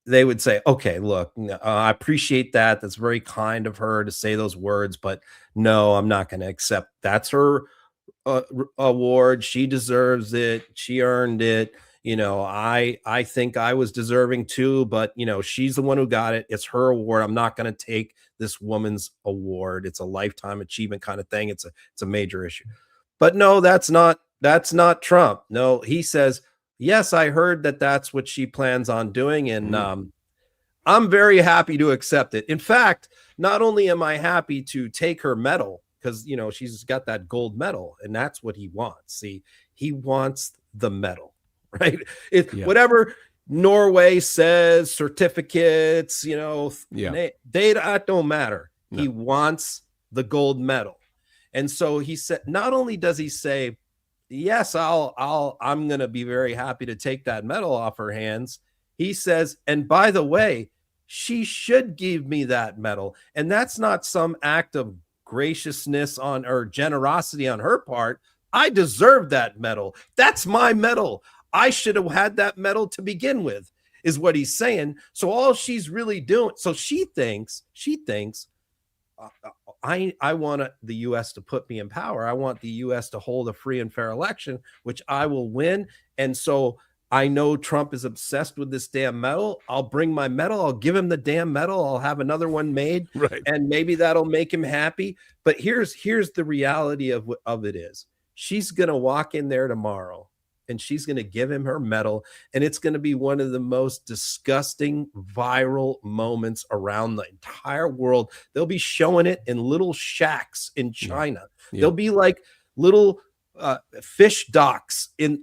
They would say, okay, look, I appreciate that. That's very kind of her to say those words, but no, I'm not going to accept. That's her award. She deserves it. She earned it. I think I was deserving too, but she's the one who got it. It's her award. I'm not going to take this woman's award. It's a lifetime achievement kind of thing. It's a major issue. But no, that's not Trump. No, he says, yes, I heard that's what she plans on doing. And I'm very happy to accept it. In fact, not only am I happy to take her medal, because, she's got that gold medal, and that's what he wants. See, he wants the medal, right? Whatever Norway says, certificates, that don't matter. No. He wants the gold medal. And so he said, not only does he say, yes, I'm going to be very happy to take that medal off her hands. He says, and by the way, she should give me that medal. And that's not some act of graciousness or generosity on her part. I deserve that medal. That's my medal. I should have had that medal to begin with, is what he's saying. So all she's really doing, so she thinks, I want the U.S. to put me in power. I want the U.S. to hold a free and fair election, which I will win. And so I know Trump is obsessed with this damn medal. I'll bring my medal. I'll give him the damn medal. I'll have another one made, right, and maybe that'll make him happy. But here's the reality of it is, she's going to walk in there tomorrow and she's going to give him her medal. And it's going to be one of the most disgusting viral moments around the entire world. They'll be showing it in little shacks in China. Yeah. They'll be like little fish docks in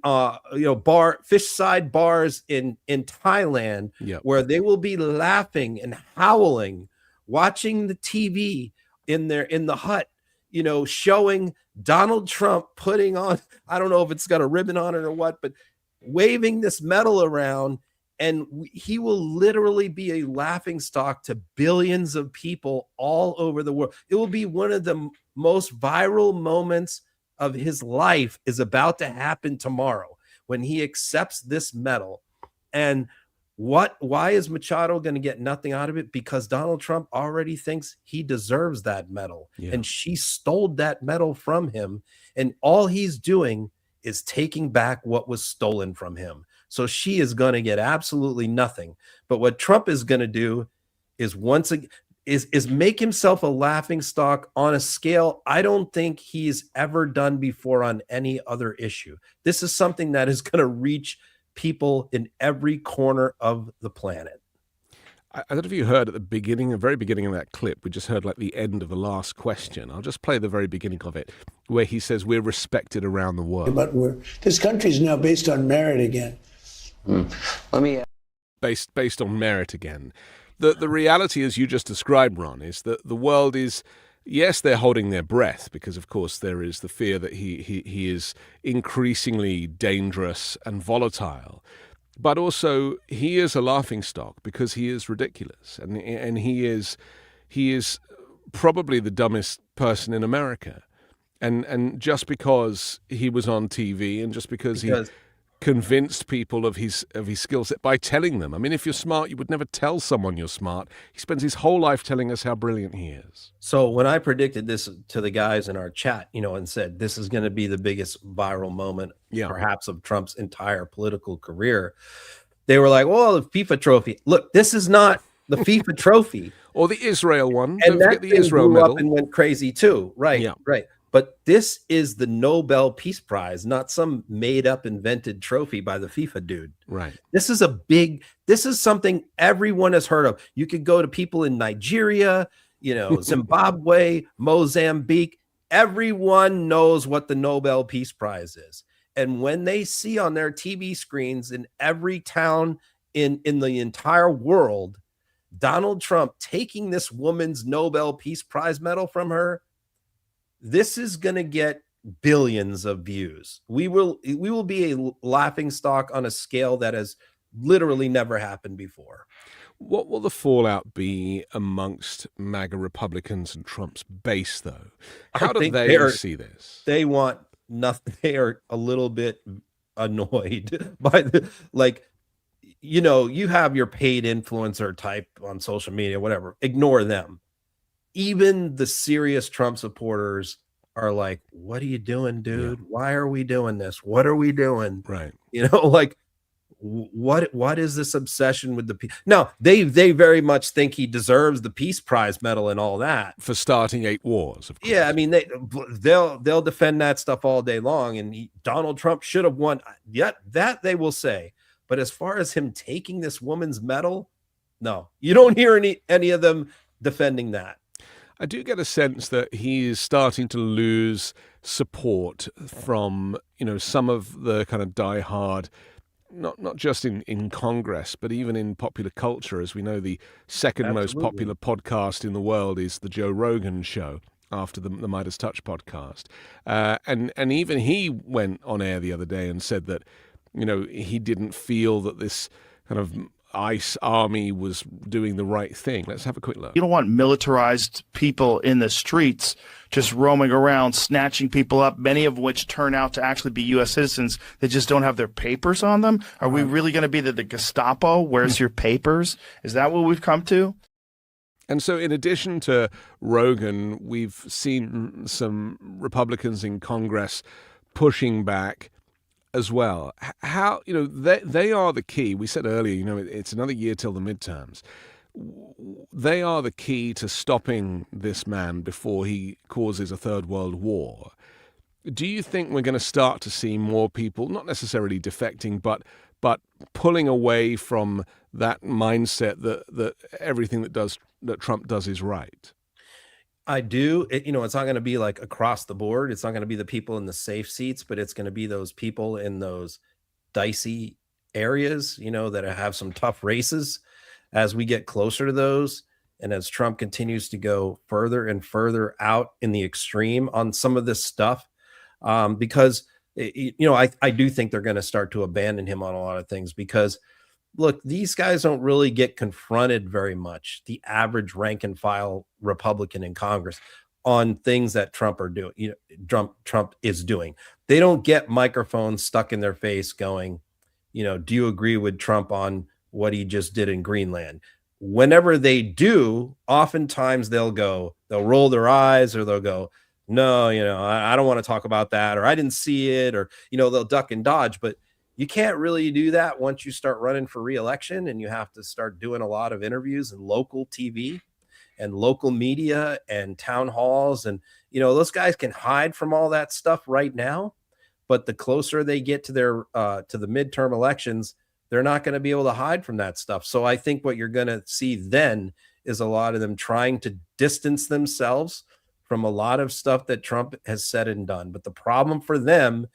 fish side bars in Thailand, where they will be laughing and howling, watching the TV in the hut, showing Donald Trump putting on, I don't know if it's got a ribbon on it or what, but waving this medal around, and he will literally be a laughing stock to billions of people all over the world. It will be one of the most viral moments of his life is about to happen tomorrow when he accepts this medal. And why is Machado going to get nothing out of it? Because Donald Trump already thinks he deserves that medal, and she stole that medal from him. And all he's doing is taking back what was stolen from him. So she is going to get absolutely nothing. But what Trump is going to do is is make himself a laughingstock on a scale I don't think he's ever done before on any other issue. This is something that is going to reach people in every corner of the planet. I don't know if you heard at the very beginning of that clip, we just heard like the end of the last question. I'll just play the very beginning of it, where he says we're respected around the world. But this country is now based on merit again. Let me based on merit again. The reality, as you just described, Ron, is that the world is, yes, they're holding their breath because, of course, there is the fear that he is increasingly dangerous and volatile. But also, he is a laughingstock because he is ridiculous, and he is probably the dumbest person in America. And just because he was on TV, and just because he convinced people of his skill set by telling them. I mean, if you're smart, you would never tell someone you're smart. He spends his whole life telling us how brilliant he is. So when I predicted this to the guys in our chat, and said this is going to be the biggest viral moment, perhaps of Trump's entire political career, they were like, "Well, the FIFA trophy. Look, this is not the FIFA trophy or the Israel one. And Don't forget the Israel blew medal up and went crazy too, right? Yeah. Right. But this is the Nobel Peace Prize, not some made-up, invented trophy by the FIFA dude. Right. This is something everyone has heard of. You could go to people in Nigeria, Zimbabwe, Mozambique. Everyone knows what the Nobel Peace Prize is. And when they see on their TV screens in every town in the entire world, Donald Trump taking this woman's Nobel Peace Prize medal from her, this is going to get billions of views. We will be a laughingstock on a scale that has literally never happened before. What will the fallout be amongst MAGA Republicans and Trump's base, though? How do they see this? They want nothing. They are a little bit annoyed by you have your paid influencer type on social media, whatever. Ignore them. Even the serious Trump supporters are like, what are you doing, dude? Why are we doing this? What are we doing? Right. Like, what is this obsession with the peace? No, they very much think he deserves the Peace Prize medal and all that for starting 8 wars. Of course. Yeah, I mean they'll defend that stuff all day long, and Donald Trump should have won. Yet that they will say. But as far as him taking this woman's medal, no, you don't hear any of them defending that. I do get a sense that he is starting to lose support from some of the kind of diehard. Not just in Congress, but even in popular culture. As we know, the second most popular podcast in the world is the Joe Rogan show, after the Midas Touch podcast. And even he went on air the other day and said that, he didn't feel that this kind of ICE army was doing the right thing. Let's have a quick look. You don't want militarized people in the streets just roaming around, snatching people up, many of which turn out to actually be U.S. citizens that just don't have their papers on them. Are we really going to be the Gestapo? Where's your papers? Is that what we've come to? And so in addition to Rogan, we've seen some Republicans in Congress pushing back as well. How, they are the key. We said earlier, it's another year till the midterms. They are the key to stopping this man before he causes a third world war. Do you think we're going to start to see more people, not necessarily defecting, but pulling away from that mindset that everything that Trump does is right? I do. It's not going to be like across the board. It's not going to be the people in the safe seats, but it's going to be those people in those dicey areas, that have some tough races as we get closer to those. And as Trump continues to go further and further out in the extreme on some of this stuff, because, I do think they're going to start to abandon him on a lot of things because, look, these guys don't really get confronted very much, the average rank and file Republican in Congress, on things that Trump is doing. They don't get microphones stuck in their face going, do you agree with Trump on what he just did in Greenland? Whenever they do, oftentimes they'll roll their eyes, or they'll go, no, I don't want to talk about that, or I didn't see it, or, they'll duck and dodge. But you can't really do that once you start running for re-election, and you have to start doing a lot of interviews in local TV and local media and town halls. And, those guys can hide from all that stuff right now, but the closer they get to their to the midterm elections, they're not going to be able to hide from that stuff. So I think what you're going to see then is a lot of them trying to distance themselves from a lot of stuff that Trump has said and done. But the problem for them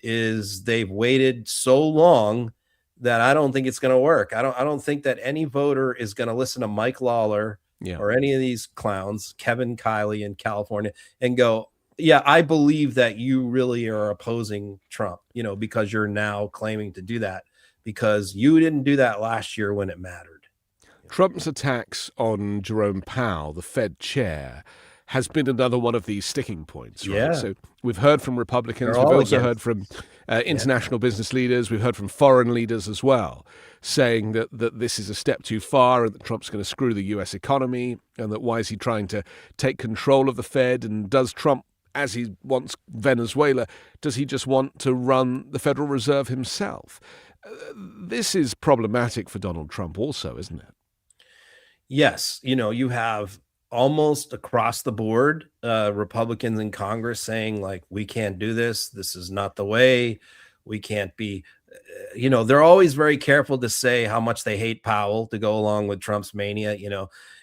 is they've waited so long that I don't think it's going to work. I don't think that any voter is going to listen to Mike Lawler or any of these clowns, Kevin Kiley in California, and go, yeah, I believe that you really are opposing Trump, because you're now claiming to do that, because you didn't do that last year when it mattered. Trump's attacks on Jerome Powell, the Fed chair, has been another one of these sticking points, right? Yeah. So we've heard from Republicans, we've also heard from international business leaders, we've heard from foreign leaders as well, saying that this is a step too far and that Trump's going to screw the U.S. economy, and that why is he trying to take control of the Fed, and does Trump, as he wants Venezuela, does he just want to run the Federal Reserve himself? This is problematic for Donald Trump also, isn't it? Yes. You have almost across the board, Republicans in Congress saying, like, we can't do this. This is not the way. We can't be, they're always very careful to say how much they hate Powell to go along with Trump's mania.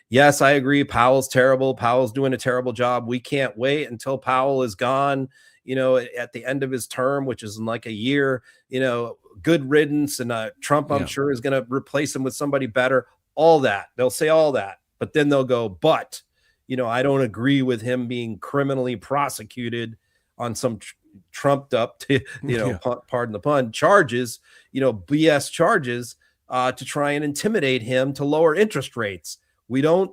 Yes, I agree. Powell's terrible. Powell's doing a terrible job. We can't wait until Powell is gone, at the end of his term, which is in like a year, good riddance. And Trump, I'm sure, is going to replace him with somebody better. All that. They'll say all that. But then they'll go, but, I don't agree with him being criminally prosecuted on some trumped up, pardon the pun, charges, BS charges to try and intimidate him to lower interest rates. We don't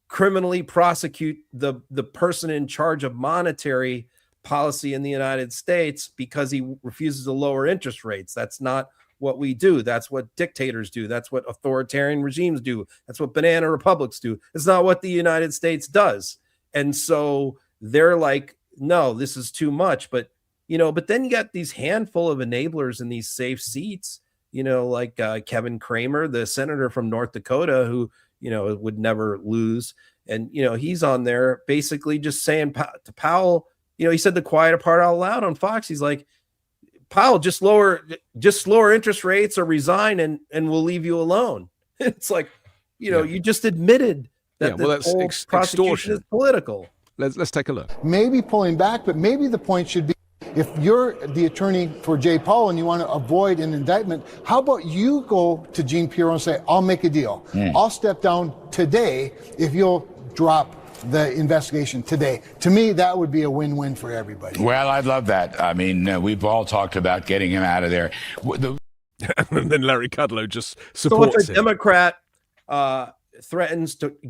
criminally prosecute the person in charge of monetary policy in the United States because he refuses to lower interest rates. That's not what we do. That's what dictators do. That's what authoritarian regimes do. That's what banana republics do. It's not what the United States does. And so they're like, no, this is too much. But, but then you got these handful of enablers in these safe seats, like Kevin Cramer, the senator from North Dakota, who, would never lose. And, he's on there basically just saying to Powell, he said the quiet part out loud on Fox. He's like, Powell, just lower interest rates or resign and we'll leave you alone. It's like, you just admitted that the whole prosecution is political. Let's take a look. Maybe pulling back, but maybe the point should be, if you're the attorney for Jay Powell and you want to avoid an indictment, how about you go to Jean Pirro and say, I'll make a deal. I'll step down today if you'll drop the investigation today. To me, that would be a win-win for everybody. Well, I'd love that. I mean, we've all talked about getting him out of there. And then Larry Kudlow just supports so if a him. Democrat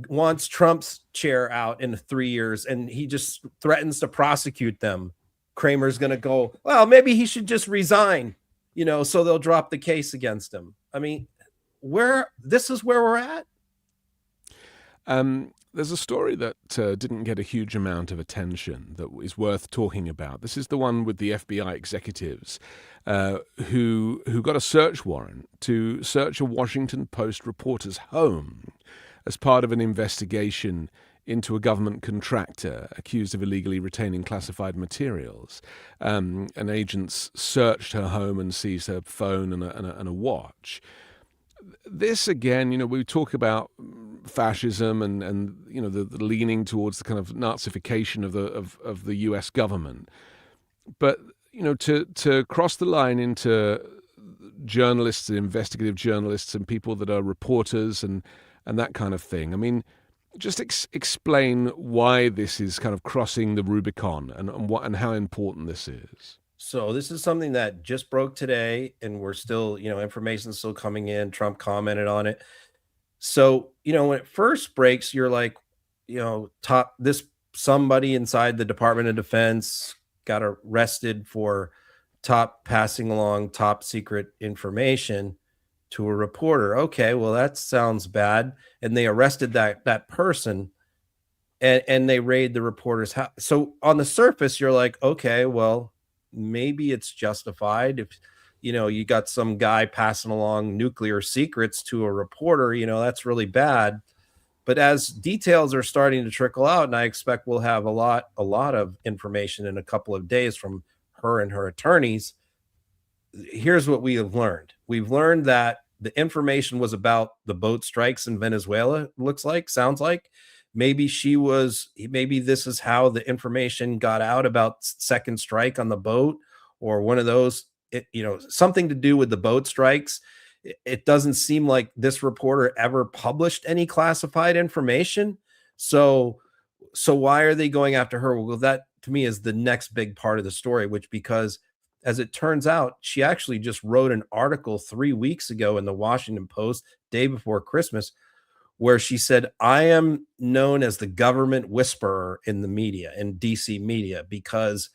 wants Trump's chair out in 3 years and he just threatens to prosecute them, Kramer's going to go, well, maybe he should just resign, so they'll drop the case against him. I mean, this is where we're at. There's a story that didn't get a huge amount of attention that is worth talking about. This is the one with the FBI executives who got a search warrant to search a Washington Post reporter's home as part of an investigation into a government contractor accused of illegally retaining classified materials. And agents searched her home and seized her phone and a watch. This again, we talk about fascism and the leaning towards the kind of Nazification of the U.S. government, but to cross the line into journalists and investigative journalists and people that are reporters and that kind of thing. I mean, just explain why this is kind of crossing the Rubicon and how important this is. So this is something that just broke today, and we're still, information's still coming in. Trump commented on it. So, when it first breaks, you're like, somebody inside the Department of Defense got arrested for passing along top secret information to a reporter. Okay, well, that sounds bad. And they arrested that person and they raid the reporter's house. So on the surface, you're like, okay, well, maybe it's justified. If you got some guy passing along nuclear secrets to a reporter, that's really bad. But as details are starting to trickle out, and I expect we'll have a lot of information in a couple of days from her and her attorneys, here's what we have learned. We've learned that the information was about the boat strikes in Venezuela, sounds like. Maybe this is how the information got out about second strike on the boat, or one of those, something to do with the boat strikes. It doesn't seem like this reporter ever published any classified information. So why are they going after her? Well, that to me is the next big part of the story, because as it turns out, she actually just wrote an article 3 weeks ago in the Washington Post, day before Christmas, where she said, I am known as the government whisperer in the media, in DC media, because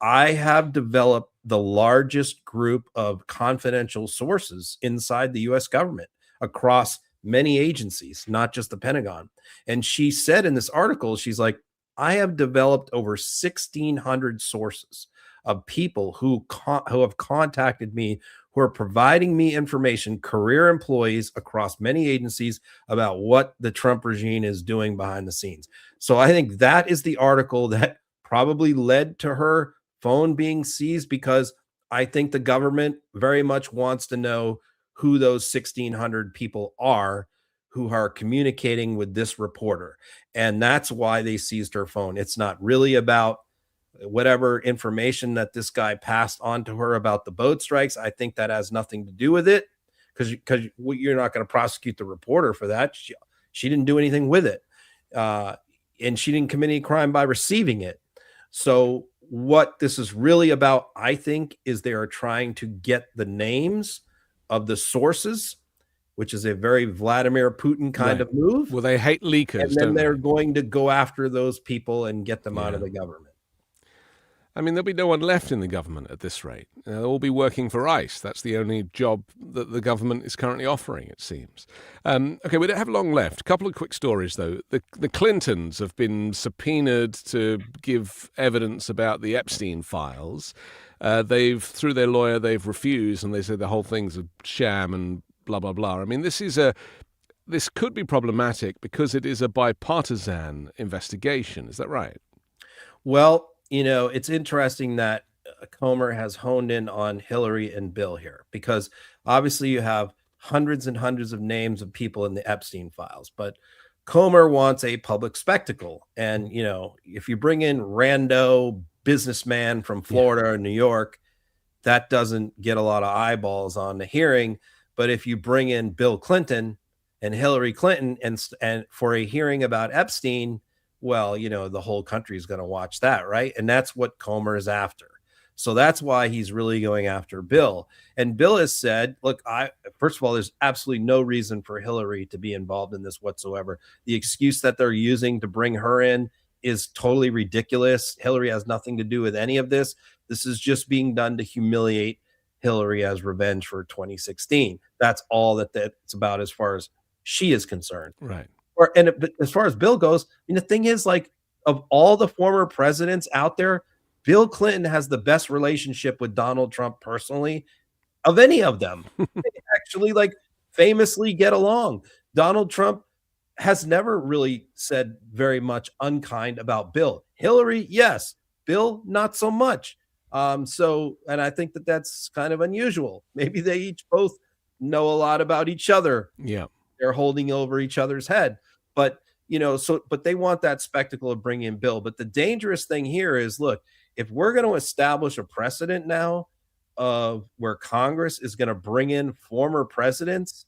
I have developed the largest group of confidential sources inside the U.S. government across many agencies, not just the Pentagon. And she said in this article, she's like, I have developed over 1,600 sources of people who have contacted me, who are providing me information, career employees across many agencies, about what the Trump regime is doing behind the scenes. So I think that is the article that probably led to her phone being seized, because I think the government very much wants to know who those 1,600 people are who are communicating with this reporter. And that's why they seized her phone. It's not really about whatever information that this guy passed on to her about the boat strikes. I think that has nothing to do with it, because you're not going to prosecute the reporter for that. She didn't do anything with it. And she didn't commit any crime by receiving it. So what this is really about, I think, is they are trying to get the names of the sources, which is a very Vladimir Putin kind of move. Well, they hate leakers. And then they're going to go after those people and get them out of the government. I mean, there'll be no one left in the government at this rate. They'll all be working for ICE. That's the only job that the government is currently offering, it seems. Okay, we don't have long left. A couple of quick stories, though. The Clintons have been subpoenaed to give evidence about the Epstein files. Through their lawyer, they've refused, and they say the whole thing's a sham and blah, blah, blah. I mean, this could be problematic because it is a bipartisan investigation. Is that right? Well, it's interesting that Comer has honed in on Hillary and Bill here, because obviously you have hundreds and hundreds of names of people in the Epstein files, but Comer wants a public spectacle. And, if you bring in rando businessman from Florida or New York, that doesn't get a lot of eyeballs on the hearing. But if you bring in Bill Clinton and Hillary Clinton and for a hearing about Epstein, well, the whole country is going to watch that, right? And that's what Comer is after. So that's why he's really going after Bill. And Bill has said, look, first of all, there's absolutely no reason for Hillary to be involved in this whatsoever. The excuse that they're using to bring her in is totally ridiculous. Hillary has nothing to do with any of this. This is just being done to humiliate Hillary as revenge for 2016. That's all that it's about as far as she is concerned. Right. But as far as Bill goes, I mean, the thing is, like, of all the former presidents out there, Bill Clinton has the best relationship with Donald Trump personally of any of them. They actually, famously get along. Donald Trump has never really said very much unkind about Bill. Hillary, yes. Bill, not so much. And I think that that's kind of unusual. Maybe they each both know a lot about each other. Yeah. They're holding over each other's head. But, but they want that spectacle of bringing in Bill. But the dangerous thing here is, look, if we're going to establish a precedent now of where Congress is going to bring in former presidents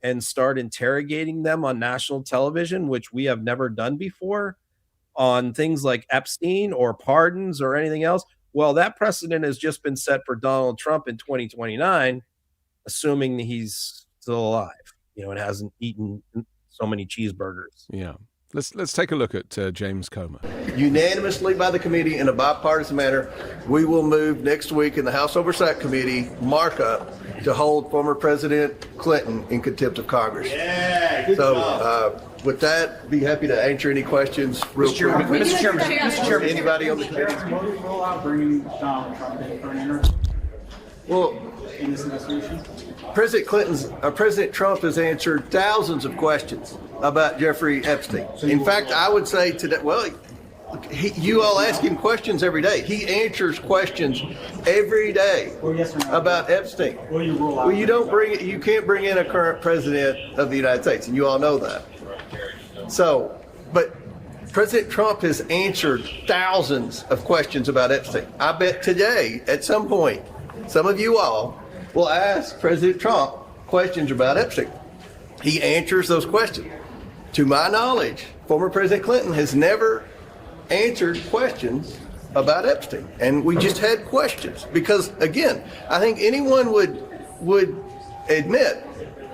and start interrogating them on national television, which we have never done before, on things like Epstein or pardons or anything else, well, that precedent has just been set for Donald Trump in 2029, assuming he's still alive, and hasn't eaten so many cheeseburgers. Yeah. Let's take a look at James Comer. Unanimously by the committee in a bipartisan manner, we will move next week in the House Oversight Committee markup to hold former President Clinton in contempt of Congress. Yeah, good job. With that, be happy to answer any questions real quick. Mr. Chairman. Anybody on the committee? Roll out bringing Donald Trump in for an interview. Well, in this investigation? President Trump has answered thousands of questions about Jeffrey Epstein. In fact, I would say today, you all ask him questions every day. He answers questions every day about Epstein. Well, you can't bring in a current president of the United States, and you all know that. So, but President Trump has answered thousands of questions about Epstein. I bet today, at some point, some of you all will ask President Trump questions about Epstein. He answers those questions. To my knowledge, former President Clinton has never answered questions about Epstein. And we just had questions because, again, I think anyone would admit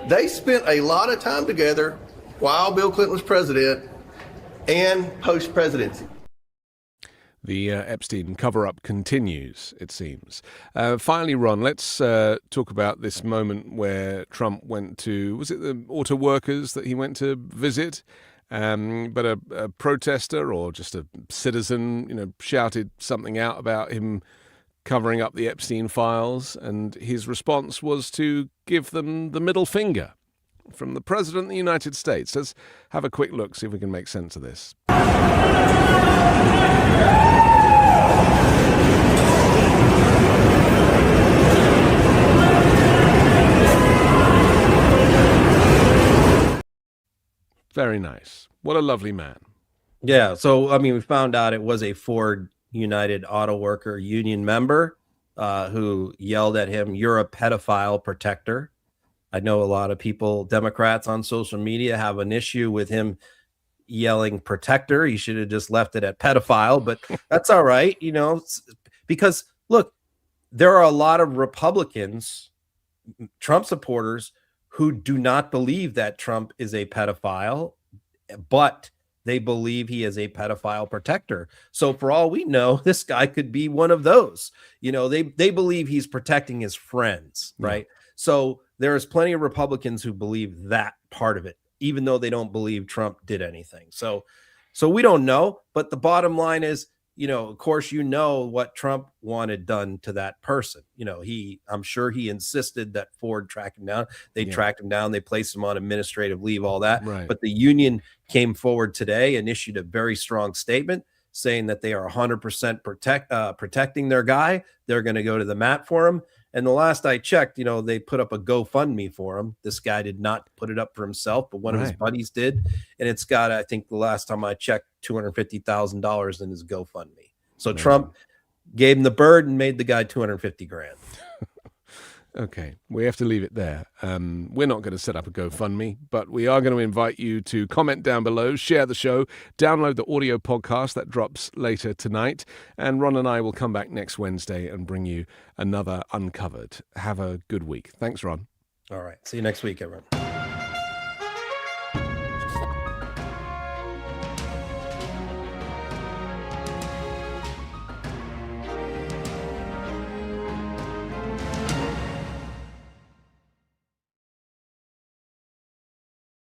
they spent a lot of time together while Bill Clinton was president and post-presidency. The Epstein cover-up continues, it seems. Finally, Ron, let's talk about this moment where Trump went to, was it the auto workers that he went to visit? But a protester or just a citizen, shouted something out about him covering up the Epstein files, and his response was to give them the middle finger from the President of the United States. Let's have a quick look, see if we can make sense of this. Very nice. What a lovely man. Yeah. So, I mean, we found out it was a Ford United Auto Worker Union member who yelled at him, "You're a pedophile protector." I know a lot of people, Democrats on social media, have an issue with him yelling protector. He should have just left it at pedophile, but that's all right, because look, there are a lot of Republicans, Trump supporters, who do not believe that Trump is a pedophile, but they believe he is a pedophile protector. So for all we know, this guy could be one of those. They believe he's protecting his friends, right? So there's plenty of Republicans who believe that part of it, even though they don't believe Trump did anything. So we don't know, but the bottom line is, of course, what Trump wanted done to that person. I'm sure he insisted that Ford track him down. They tracked him down. They placed him on administrative leave, all that. Right. But the union came forward today and issued a very strong statement saying that they are 100% protecting their guy. They're going to go to the mat for him. And the last I checked, they put up a GoFundMe for him. This guy did not put it up for himself, but one of his buddies did. And it's got, I think the last time I checked, $250,000 in his GoFundMe. So Trump gave him the bird and made the guy $250,000. Okay, we have to leave it there. We're not going to set up a GoFundMe, but we are going to invite you to comment down below, share the show, download the audio podcast that drops later tonight, and Ron and I will come back next Wednesday and bring you another Uncovered. Have a good week. Thanks, Ron. All right. See you next week, everyone.